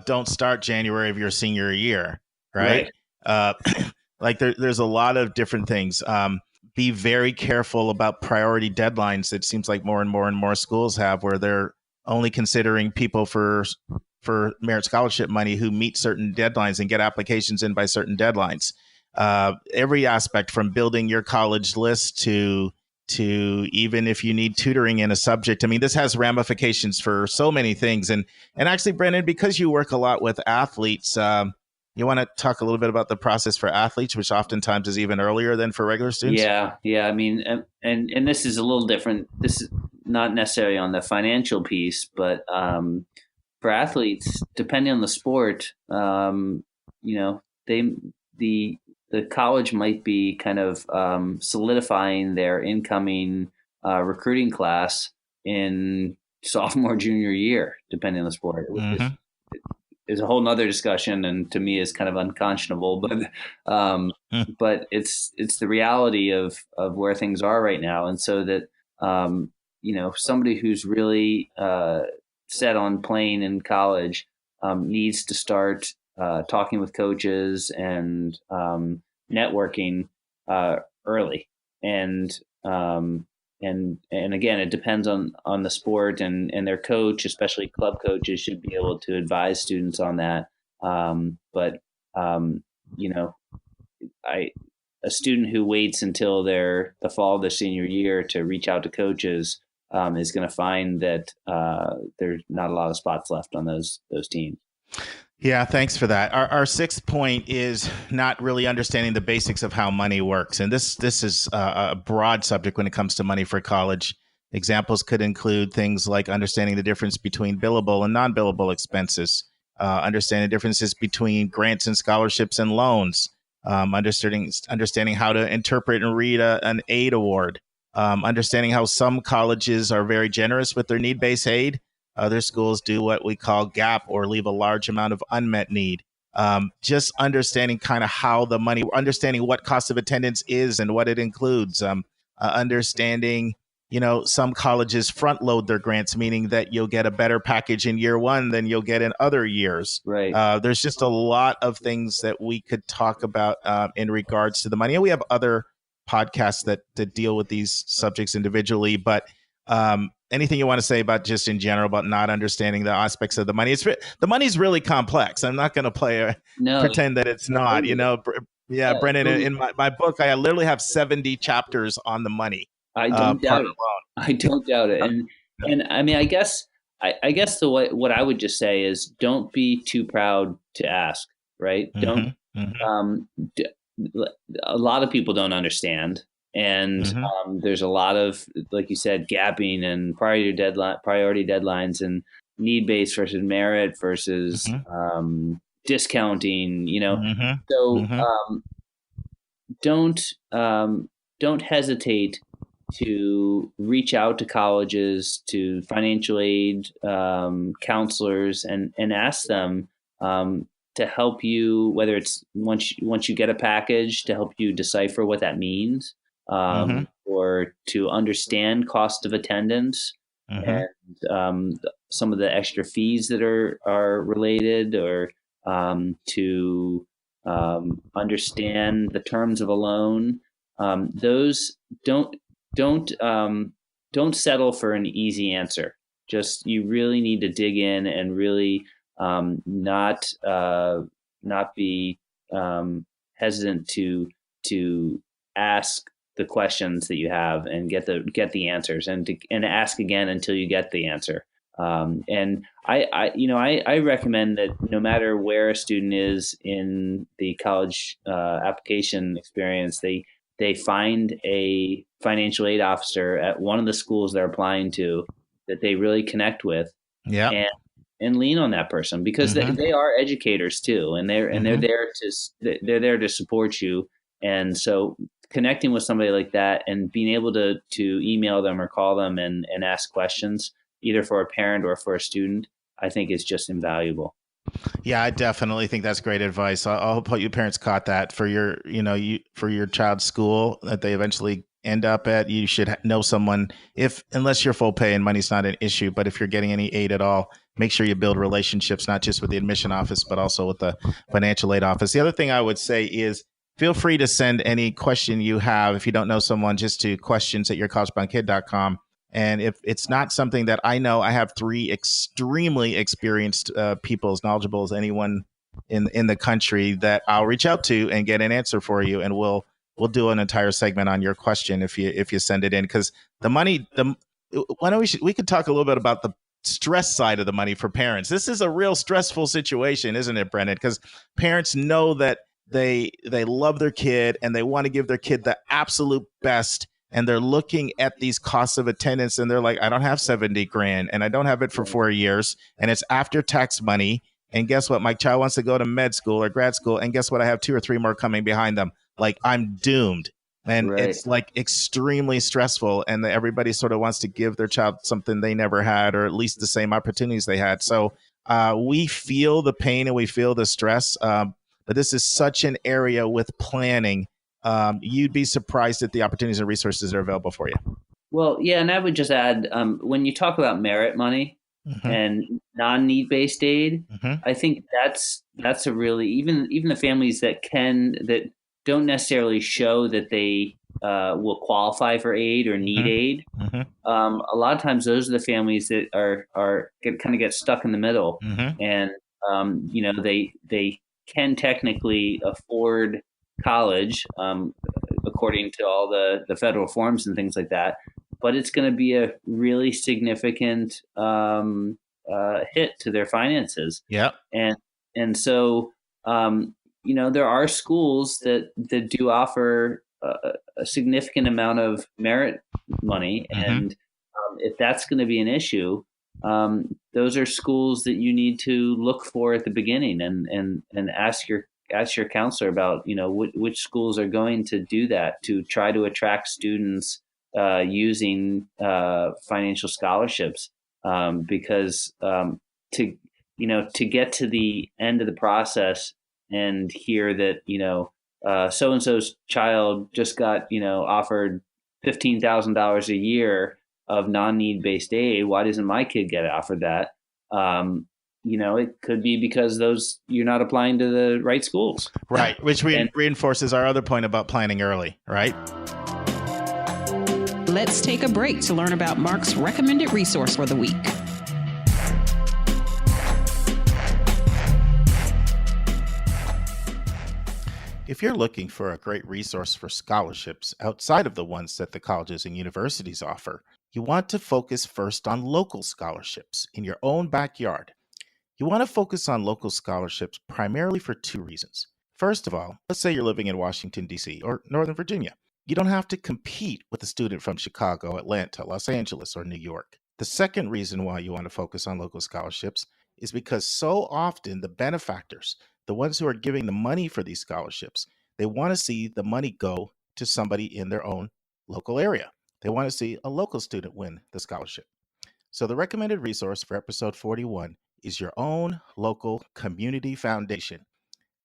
B: don't start January of your senior year, right? Like there's a lot of different things. Be very careful about priority deadlines. It seems like more and more schools have, where they're only considering people for merit scholarship money who meet certain deadlines and get applications in by certain deadlines. Every aspect, from building your college list to even if you need tutoring in a subject. I mean, this has ramifications for so many things. And actually, Brennan, because you work a lot with athletes, you want to talk a little bit about the process for athletes, which oftentimes is even earlier than for regular students?
D: Yeah. I mean, and this is a little different. This is not necessarily on the financial piece, but for athletes, depending on the sport, the college might be kind of solidifying their incoming recruiting class in sophomore, junior year, depending on the sport. Is a whole nother discussion, and to me is kind of unconscionable, but it's the reality of where things are right now. And so that somebody who's really set on playing in college needs to start talking with coaches and networking early. And again, it depends on the sport, and their coach, especially club coaches, should be able to advise students on that. A student who waits until the fall of their senior year to reach out to coaches is going to find that there's not a lot of spots left on those teams.
B: Yeah, thanks for that. Our sixth point is not really understanding the basics of how money works. And this is a broad subject when it comes to money for college. Examples could include things like understanding the difference between billable and non-billable expenses, understanding differences between grants and scholarships and loans, understanding how to interpret and read an aid award, understanding how some colleges are very generous with their need-based aid. Other schools do what we call gap or leave a large amount of unmet need. Just understanding kind of how the money, understanding what cost of attendance is and what it includes. Understanding, some colleges front load their grants, meaning that you'll get a better package in year one than you'll get in other years.
D: Right.
B: There's just a lot of things that we could talk about in regards to the money. And we have other podcasts that deal with these subjects individually, but anything you want to say about just in general about not understanding the aspects of the money? The money's really complex. I'm not going to pretend that it's not. Brennan, in my book, I literally have 70 chapters on the money.
D: I don't doubt it. I don't doubt it. And I mean, I guess what I would just say is don't be too proud to ask. Right? Don't. A lot of people don't understand. And there's a lot of, like you said, gapping and priority deadlines and need-based versus merit versus discounting. So don't hesitate to reach out to colleges, to financial aid counselors, and ask them to help you. Whether it's once you get a package, to help you decipher what that means. Or to understand cost of attendance and some of the extra fees that are related, or to understand the terms of a loan. Those don't settle for an easy answer. Just you really need to dig in and really not be hesitant to ask the questions that you have and get the answers, and ask again until you get the answer. And I recommend that no matter where a student is in the college application experience, they find a financial aid officer at one of the schools they're applying to that they really connect with.
B: Yeah.
D: And lean on that person, because they are educators too, and they're there to support you. And so connecting with somebody like that and being able to email them or call them and ask questions, either for a parent or for a student, I think is just invaluable.
B: Yeah, I definitely think that's great advice. I hope you parents caught that for your, for your child's school that they eventually end up at. You should know someone, unless you're full pay and money's not an issue, but if you're getting any aid at all, make sure you build relationships, not just with the admission office, but also with the financial aid office. The other thing I would say is, feel free to send any question you have, if you don't know someone, just to questions@yourcollegeboundkid.com. And if it's not something that I know, I have 3 extremely experienced people, as knowledgeable as anyone in the country, that I'll reach out to and get an answer for you. And we'll do an entire segment on your question if you send it in. Because the money, we could talk a little bit about the stress side of the money for parents. This is a real stressful situation, isn't it, Brennan? Because parents know that they love their kid and they want to give their kid the absolute best, and they're looking at these costs of attendance and they're like, I don't have 70 grand and I don't have it for 4 years, and it's after tax money, and guess what, my child wants to go to med school or grad school, and guess what, I have 2 or 3 more coming behind them. Like, I'm doomed. And It's like extremely stressful, and everybody sort of wants to give their child something they never had, or at least the same opportunities they had. So we feel the pain and we feel the stress. But this is such an area with planning. You'd be surprised at the opportunities and resources that are available for you.
D: Well, yeah, and I would just add, when you talk about merit money and non-need-based aid, I think that's a really, even the families that don't necessarily show that they will qualify for aid or need aid. A lot of times, those are the families that kind of get stuck in the middle, and they can technically afford college, according to all the federal forms and things like that, but it's going to be a really significant hit to their finances.
B: Yeah.
D: And And so, there are schools that do offer a significant amount of merit money, and if that's going to be an issue, those are schools that you need to look for at the beginning, and ask your counselor about which schools are going to do that to try to attract students using financial scholarships, because to get to the end of the process and hear that so and so's child just got offered $15,000 a year of non-need based aid. Why doesn't my kid get offered that? It could be because you're not applying to the right schools.
B: Right, which reinforces our other point about planning early, right?
C: Let's take a break to learn about Mark's recommended resource for the week.
B: If you're looking for a great resource for scholarships outside of the ones that the colleges and universities offer, you want to focus first on local scholarships in your own backyard. You want to focus on local scholarships primarily for two reasons. First of all, let's say you're living in Washington, D.C. or Northern Virginia. You don't have to compete with a student from Chicago, Atlanta, Los Angeles, or New York. The second reason why you want to focus on local scholarships is because so often the benefactors, the ones who are giving the money for these scholarships, they want to see the money go to somebody in their own local area. They want to see a local student win the scholarship. So the recommended resource for episode 41 is your own local community foundation.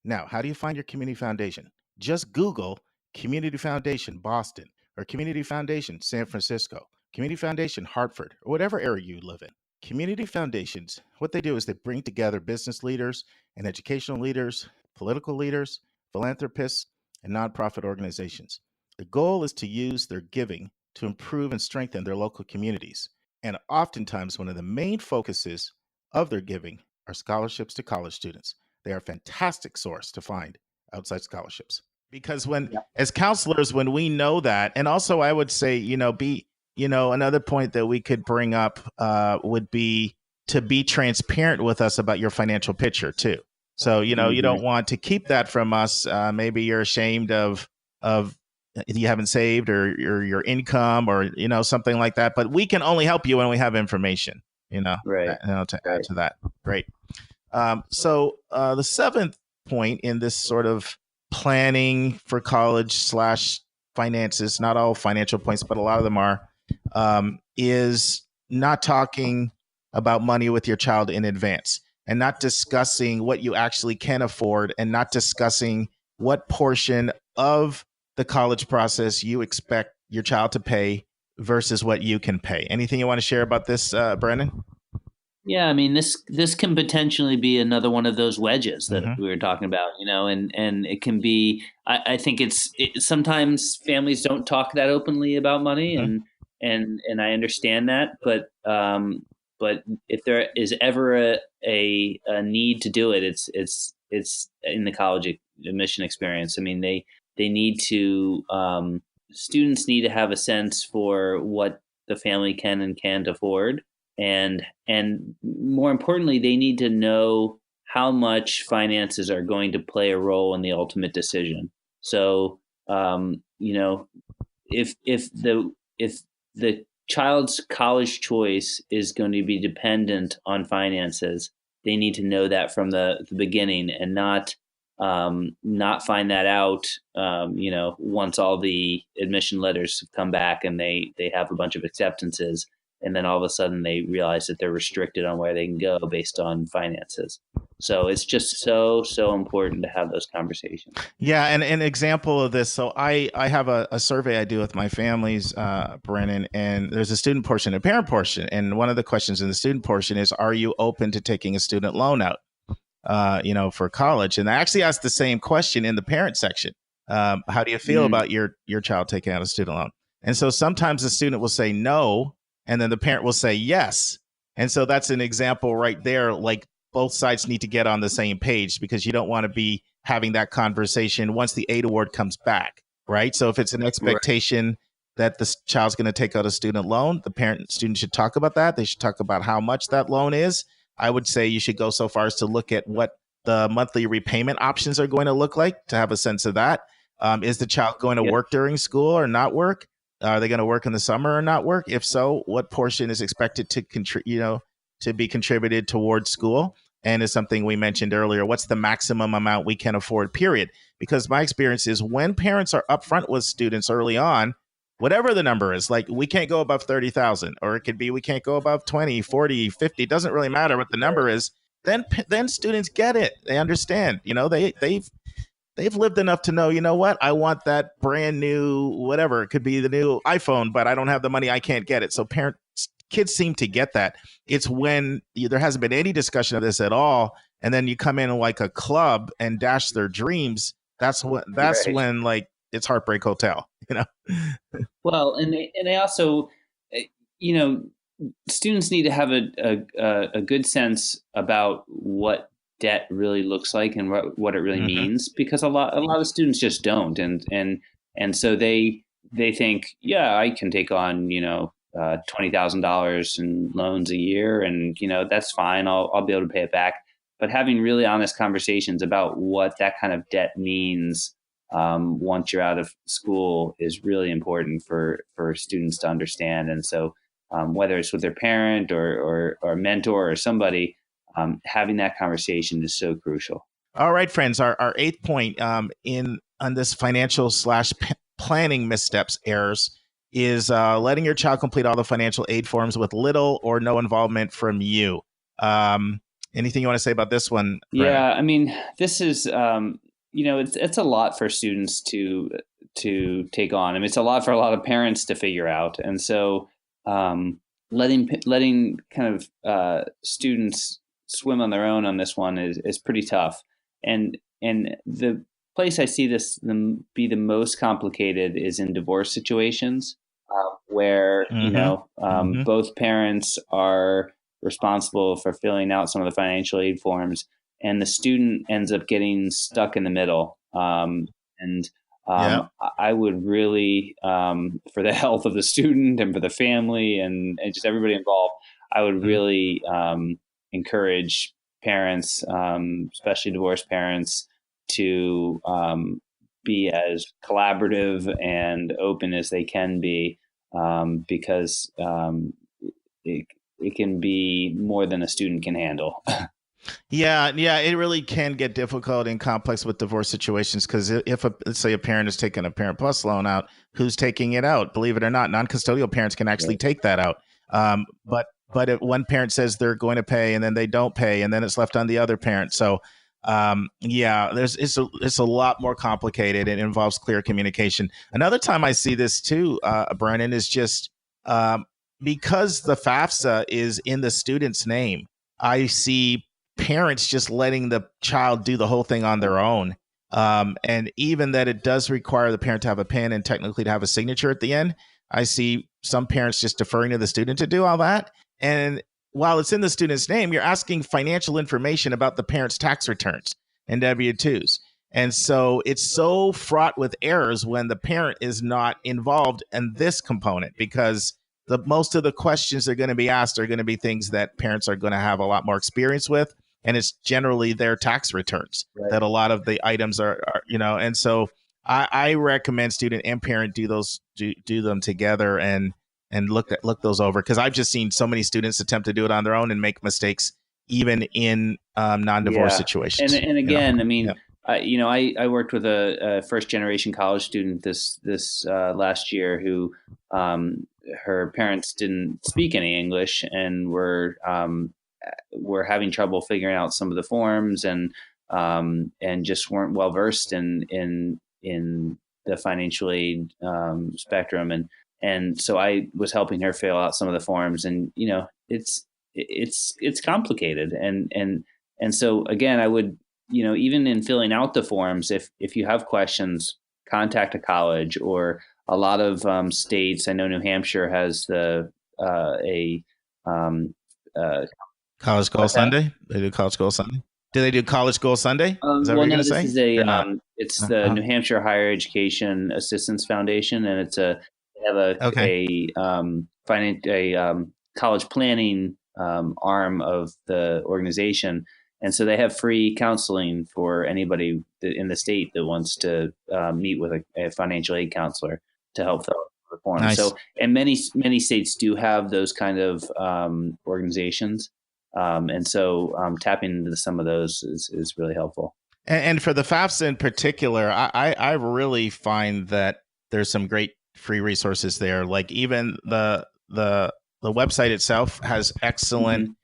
B: Now, how do you find your community foundation? Just Google Community Foundation Boston or Community Foundation San Francisco, Community Foundation Hartford, or whatever area you live in. Community foundations, what they do is they bring together business leaders and educational leaders, political leaders, philanthropists, and nonprofit organizations. The goal is to use their giving to improve and strengthen their local communities. And oftentimes, one of the main focuses of their giving are scholarships to college students. They are a fantastic source to find outside scholarships. Because as counselors, when we know that, and also I would say, another point that we could bring up would be to be transparent with us about your financial picture too. So, you don't want to keep that from us. Maybe you're ashamed of you haven't saved or your income or, something like that. But we can only help you when we have information,
D: right.
B: To add to that. Great. So the seventh point in this sort of planning for college / finances, not all financial points, but a lot of them are, is not talking about money with your child in advance and not discussing what you actually can afford and not discussing what portion of the college process you expect your child to pay versus what you can pay. Anything you want to share about this, Brennan?
D: Yeah, I mean, this can potentially be another one of those wedges that we were talking about, and it can be. I think sometimes families don't talk that openly about money, and I understand that, but if there is ever a need to do it, it's in the college admission experience. I mean, they need to students need to have a sense for what the family can and can't afford. And more importantly, they need to know how much finances are going to play a role in the ultimate decision. So, if the child's college choice is going to be dependent on finances, they need to know that from the beginning and not find that out, once all the admission letters have come back and they have a bunch of acceptances. And then all of a sudden they realize that they're restricted on where they can go based on finances. So it's just so important to have those conversations.
B: Yeah, and an example of this. So I have a survey I do with my families, Brennan, and there's a student portion, a parent portion. And one of the questions in the student portion is, are you open to taking a student loan out, for college? And I actually asked the same question in the parent section. How do you feel about your child taking out a student loan? And so sometimes the student will say no, and then the parent will say yes. And so that's an example right there. Like both sides need to get on the same page because you don't want to be having that conversation once the aid award comes back, right? So if it's an expectation that the child's going to take out a student loan, the parent and student should talk about that. They should talk about how much that loan is. I would say you should go so far as to look at what the monthly repayment options are going to look like, to have a sense of that. Is the child going to work during school or not work? Are they going to work in the summer or not work? If so, what portion is expected to to be contributed towards school? And is something we mentioned earlier, what's the maximum amount we can afford, period? Because my experience is when parents are upfront with students early on, whatever the number is, like we can't go above 30,000, or it could be we can't go above 20, 40, 50, it doesn't really matter what the number is. Then students get it. They understand, they've lived enough to know, you know what, I want that brand new, whatever, it could be the new iPhone, but I don't have the money, I can't get it. So kids seem to get that. It's when there hasn't been any discussion of this at all, and then you come in like a club and dash their dreams. That's when like it's Heartbreak Hotel,
D: Well, and they also, students need to have a good sense about what debt really looks like and what it really means, because a lot of students just don't, and so they think, yeah, I can take on $20,000 in loans a year, and that's fine. I'll be able to pay it back. But having really honest conversations about what that kind of debt means once you're out of school is really important for students to understand. And so whether it's with their parent or a mentor or somebody, having that conversation is so crucial.
B: All right, friends, our eighth point on this financial / planning missteps, errors, is letting your child complete all the financial aid forms with little or no involvement from you. Anything you want to say about this one, Brennan?
D: Yeah, I mean, this is, it's a lot for students to take on. I mean, it's a lot for a lot of parents to figure out. And so letting kind of students swim on their own on this one is pretty tough. And the place I see this be the most complicated is in divorce situations, where both parents are responsible for filling out some of the financial aid forms, and the student ends up getting stuck in the middle. I would really, for the health of the student and for the family and just everybody involved, I would really encourage parents, especially divorced parents, to be as collaborative and open as they can be, because it can be more than a student can handle.
B: Yeah, it really can get difficult and complex with divorce situations, because if let's say a parent is taking a Parent Plus loan out, who's taking it out? Believe it or not, non-custodial parents can actually take that out. But if one parent says they're going to pay and then they don't pay, and then it's left on the other parent. So it's a lot more complicated. It involves clear communication. Another time I see this too, Brennan, is just because the FAFSA is in the student's name, I see parents just letting the child do the whole thing on their own. And even that it does require the parent to have a pen and technically to have a signature at the end, I see some parents just deferring to the student to do all that. And while it's in the student's name, you're asking financial information about the parent's tax returns and W-2s. And so it's so fraught with errors when the parent is not involved in this component, because most of the questions that are going to be asked are going to be things that parents are going to have a lot more experience with. And it's generally their tax returns that a lot of the items are. And so I recommend student and parent do them together and look those over, because I've just seen so many students attempt to do it on their own and make mistakes even in non-divorce situations.
D: And again, I mean, I worked with a first generation college student this last year who her parents didn't speak any English and were having trouble figuring out some of the forms and just weren't well versed in the financial aid spectrum, and so I was helping her fill out some of the forms, and it's complicated, and so again, I would, even in filling out the forms, if you have questions, contact a college or a lot of states. I know New Hampshire has
B: College Goal Sunday. They do College Goal Sunday. Do they do College Goal Sunday? Is that what you're going to say?
D: It's the New Hampshire Higher Education Assistance Foundation, and they have a college planning arm of the organization. And so they have free counseling for anybody in the state that wants to meet with a financial aid counselor to help fill out the form.
B: Nice.
D: So, and many states do have those kind of organizations. And so tapping into some of those is really helpful.
B: And for the FAFSA in particular, I really find that there's some great free resources there. Like even the website itself has excellent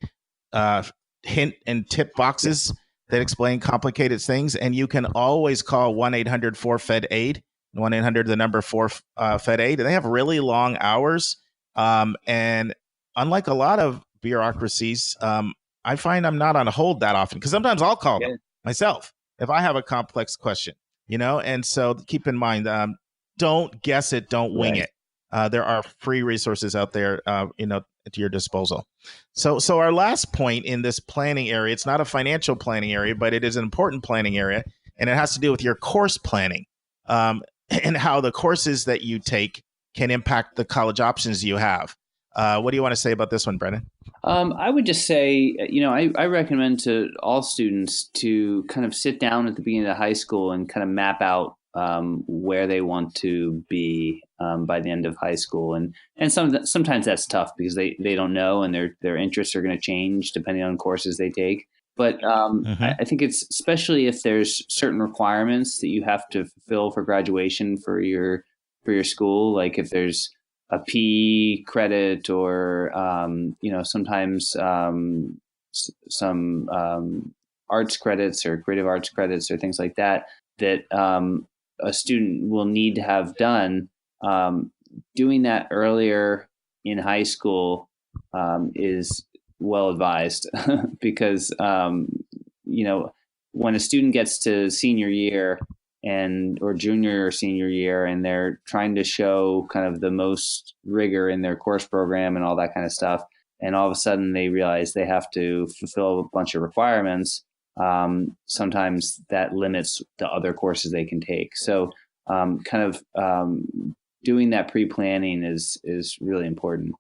B: hint and tip boxes that explain complicated things. And you can always call 1-800-4FED-AID, 1-800 the number 4-FED-AID. And they have really long hours. And unlike a lot of bureaucracies, I find I'm not on hold that often because sometimes I'll call them myself if I have a complex question, and so keep in mind, don't guess it, don't wing it. There are free resources out there, at your disposal. So our last point in this planning area, it's not a financial planning area, but it is an important planning area, and it has to do with your course planning and how the courses that you take can impact the college options you have. What do you want to say about this one, Brennan?
D: I would just say, I recommend to all students to kind of sit down at the beginning of high school and kind of map out where they want to be by the end of high school. And sometimes that's tough because they don't know, and their interests are going to change depending on courses they take. But I think it's especially if there's certain requirements that you have to fulfill for graduation for your school, like if there's a PE credit or, sometimes some arts credits or creative arts credits or things like that a student will need to have done. Doing that earlier in high school is well advised because, when a student gets to senior year or junior or senior year, and they're trying to show kind of the most rigor in their course program and all that kind of stuff, and all of a sudden they realize they have to fulfill a bunch of requirements, sometimes that limits the other courses they can take. So doing that pre-planning is really important.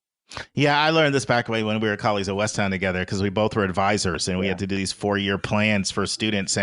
B: Yeah, I learned this back when we were colleagues at Westtown together, because we both were advisors, and we had to do these 4-year plans for students.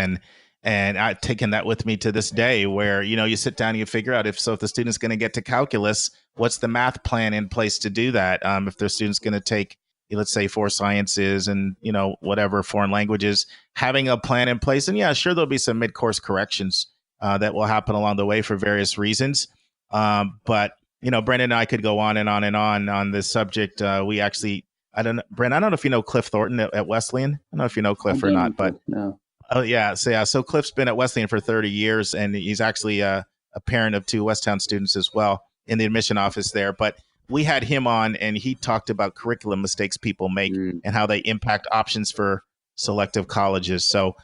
B: And I've taken that with me to this day, where, you sit down and you figure out if the student's going to get to calculus, what's the math plan in place to do that? If their student's going to take, let's say, 4 sciences and, whatever, foreign languages, having a plan in place. And yeah, sure, there'll be some mid-course corrections that will happen along the way for various reasons. But, Brennan and I could go on and on and on this subject. We actually, Brennan, I don't know if you know Cliff Thornton at Wesleyan. I don't know if you know Cliff or not, but
D: no.
B: Oh, yeah. So Cliff's been at Wesleyan for 30 years, and he's actually a parent of 2 Westtown students as well in the admission office there. But we had him on, and he talked about curriculum mistakes people make and how they impact options for selective colleges. So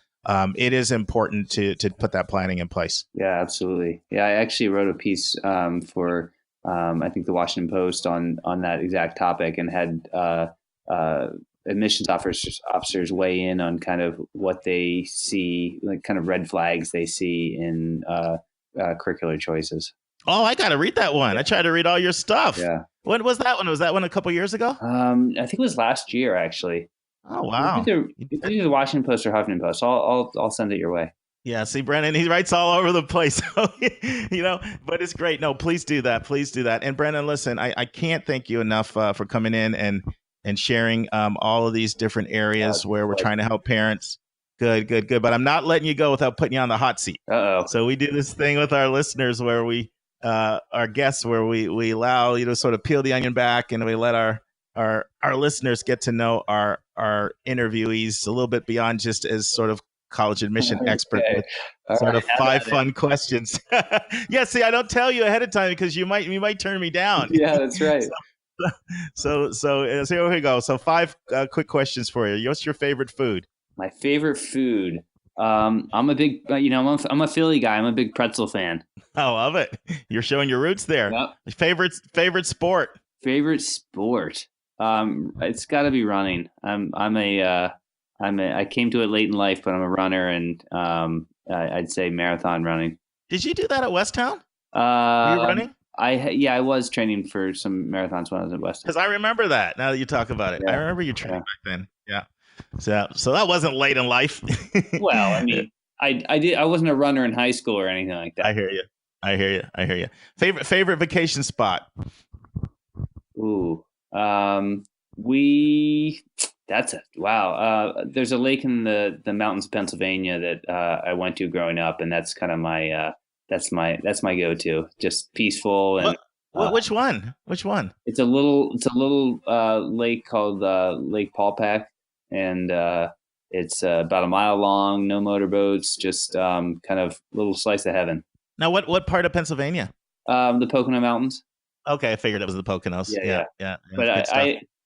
B: it is important to put that planning in place. Yeah,
D: absolutely. Yeah, I actually wrote a piece for, I think, the Washington Post on that exact topic, and had admissions officers weigh in on kind of what they see, like kind of red flags they see in curricular choices.
B: Oh, I got to read that one. I tried to read all your stuff.
D: Yeah.
B: When was that one? Was that one a couple years ago?
D: I think it was last year, actually.
B: Oh, wow.
D: Either the Washington Post or Huffington Post. I'll send it your way.
B: Yeah, see, Brennan, he writes all over the place, but it's great. No, please do that. Please do that. And Brennan, listen, I can't thank you enough for coming in and sharing all of these different areas where we're trying to help parents. Good. But I'm not letting you go without putting you on the hot seat.
D: Uh-oh.
B: So we do this thing with our listeners where we, our guests, where we allow you to sort of peel the onion back, and we let our listeners get to know our interviewees a little bit beyond just as sort of college admission expert with sort of 5 fun questions. Yeah, see, I don't tell you ahead of time because you might turn me down.
D: Yeah, that's right.
B: So here we go. So 5 quick questions for you. What's your favorite food?
D: My favorite food. I'm a big, I'm a Philly guy. I'm a big pretzel fan.
B: I love it. You're showing your roots there.
D: Yep.
B: Favorite sport.
D: Favorite sport. It's got to be running. I came to it late in life, but I'm a runner, and I'd say marathon running.
B: Did you do that at Westtown?
D: Were
B: you running?
D: I was training for some marathons when I was at Westtown.
B: Because I remember that. Now that you talk about it,
D: yeah.
B: I remember you training back then. Yeah. So that wasn't late in life.
D: Well, I mean, I wasn't a runner in high school or anything like that.
B: I hear you. Favorite vacation spot?
D: Ooh, wow. There's a lake in the mountains of Pennsylvania that I went to growing up, and that's kind of my that's my go-to. Just peaceful and.
B: Which one?
D: It's a little lake called Lake Paulpack, and it's about a mile long. No motorboats, just kind of little slice of heaven.
B: Now, what part of Pennsylvania?
D: The Pocono Mountains.
B: Okay, I figured it was the Poconos. Yeah.
D: But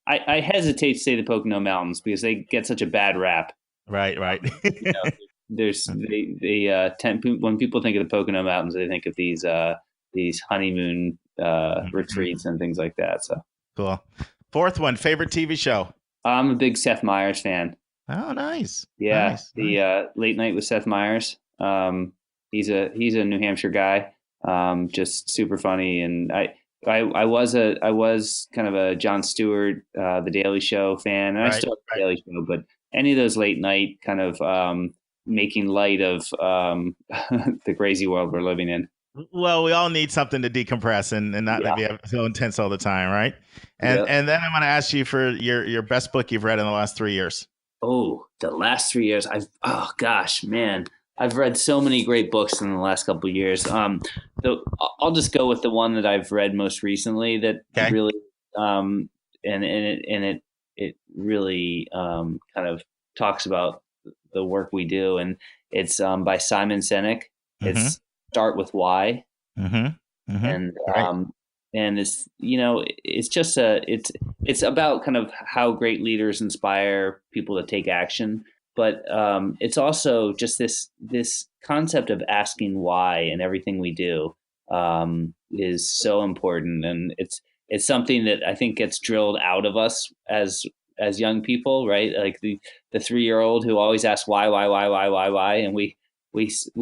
D: I hesitate to say the Pocono Mountains because they get such a bad rap.
B: Right.
D: There's when people think of the Pocono Mountains, they think of these honeymoon retreats and things like that. So
B: cool. Fourth one, favorite TV show?
D: I'm a big Seth Meyers fan.
B: Oh, nice.
D: Yeah,
B: nice.
D: The Late Night with Seth Meyers. He's a New Hampshire guy. Just super funny, and I was kind of a Jon Stewart, The Daily Show fan, and I still have The Daily Show, but any of those late night kind of making light of the crazy world we're living in.
B: Well, we all need something to decompress and not be so intense all the time, right? And then I'm going to ask you for your best book you've read in the last 3 years.
D: Oh, the last 3 years, I've read so many great books in the last couple of years. I'll just go with the one that I've read most recently that really, and it really kind of talks about the work we do, and it's by Simon Sinek. It's Start with Why, and it's it's just it's about kind of how great leaders inspire people to take action, but it's also just this concept of asking why in everything we do is so important, and it's something that I think gets drilled out of us as young people, right? Like the 3-year-old who always asks why, and we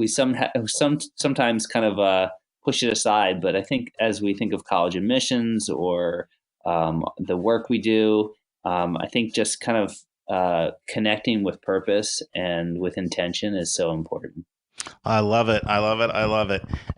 D: sometimes kind of push it aside. But I think as we think of college admissions or the work we do, I think just kind of connecting with purpose and with intention is so important.
B: I love it.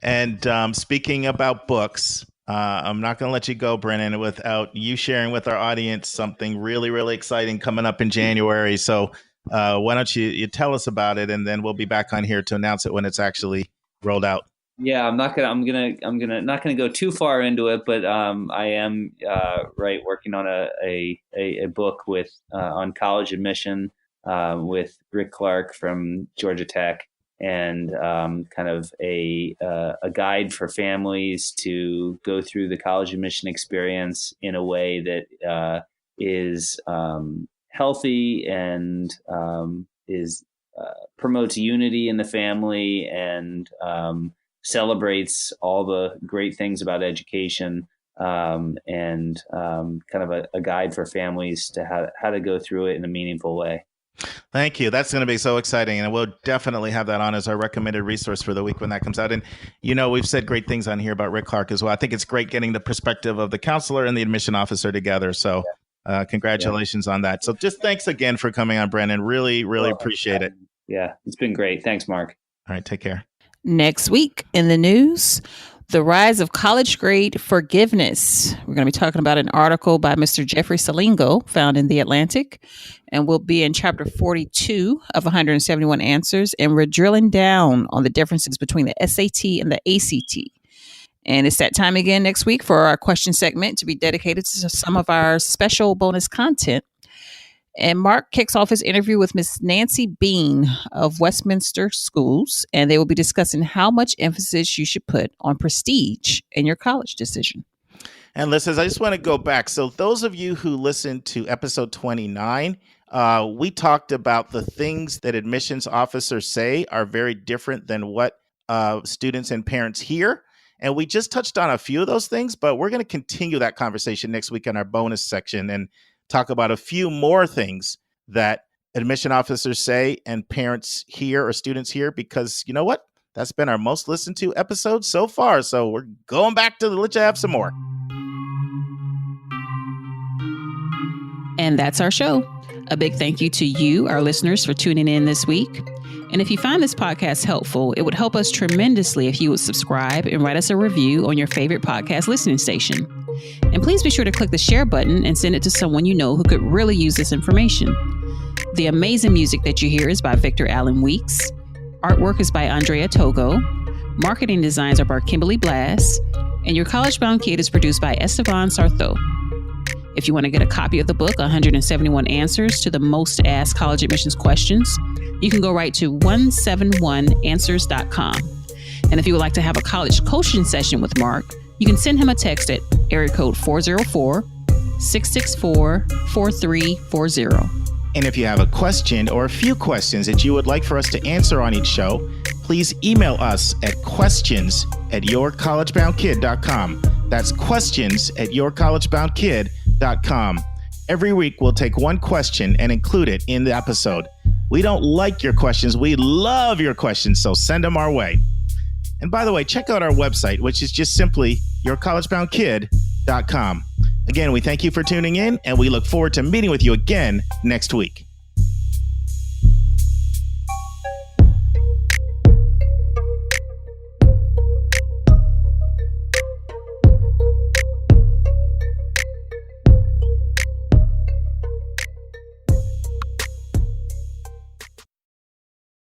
B: And speaking about books, I'm not going to let you go, Brennan, without you sharing with our audience something really, really exciting coming up in January. So why don't you tell us about it, and then we'll be back on here to announce it when it's actually rolled out.
D: Yeah, I'm not gonna go too far into it, but I am working on a book with on college admission with Rick Clark from Georgia Tech, and kind of a guide for families to go through the college admission experience in a way that is healthy and promotes unity in the family and celebrates all the great things about education, and kind of a guide for families to how to go through it in a meaningful way.
B: Thank you. That's going to be so exciting. And we'll definitely have that on as our recommended resource for the week when that comes out. And, we've said great things on here about Rick Clark as well. I think it's great getting the perspective of the counselor and the admission officer together. So congratulations on that. So just thanks again for coming on, Brennan. Really, really appreciate it.
D: Yeah, it's been great. Thanks, Mark.
B: All right. Take care.
C: Next week in the news, the rise of college grade forgiveness. We're going to be talking about an article by Mr. Jeffrey Salingo found in The Atlantic, and we'll be in chapter 42 of 171 answers, and we're drilling down on the differences between the SAT and the ACT. And it's that time again next week for our question segment to be dedicated to some of our special bonus content. And Mark kicks off his interview with Miss Nancy Bean of Westminster Schools, and they will be discussing how much emphasis you should put on prestige in your college decision.
B: And listeners, I just want to go back. So those of you who listened to episode 29, we talked about the things that admissions officers say are very different than what students and parents hear. And we just touched on a few of those things, but we're going to continue that conversation next week in our bonus section and talk about a few more things that admission officers say and parents hear or students hear, because you know what? That's been our most listened to episode so far. So we're going back to let you have some more.
C: And that's our show. A big thank you to you, our listeners, for tuning in this week. And if you find this podcast helpful, it would help us tremendously if you would subscribe and write us a review on your favorite podcast listening station. And please be sure to click the share button and send it to someone you know who could really use this information. The amazing music that you hear is by Victor Allen Weeks. Artwork is by Andrea Togo. Marketing designs are by Kimberly Blass. And Your College Bound Kid is produced by Esteban Sartho. If you want to get a copy of the book, 171 Answers to the Most Asked College Admissions Questions, you can go right to 171answers.com. And if you would like to have a college coaching session with Mark, you can send him a text at area code 404-664-4340.
B: And if you have a question or a few questions that you would like for us to answer on each show, please email us at questions@yourcollegeboundkid.com. That's questions@yourcollegeboundkid.com. Every week, we'll take one question and include it in the episode. We don't like your questions. We love your questions, so send them our way. And by the way, check out our website, which is just simply yourcollegeboundkid.com. Again, we thank you for tuning in, and we look forward to meeting with you again next week.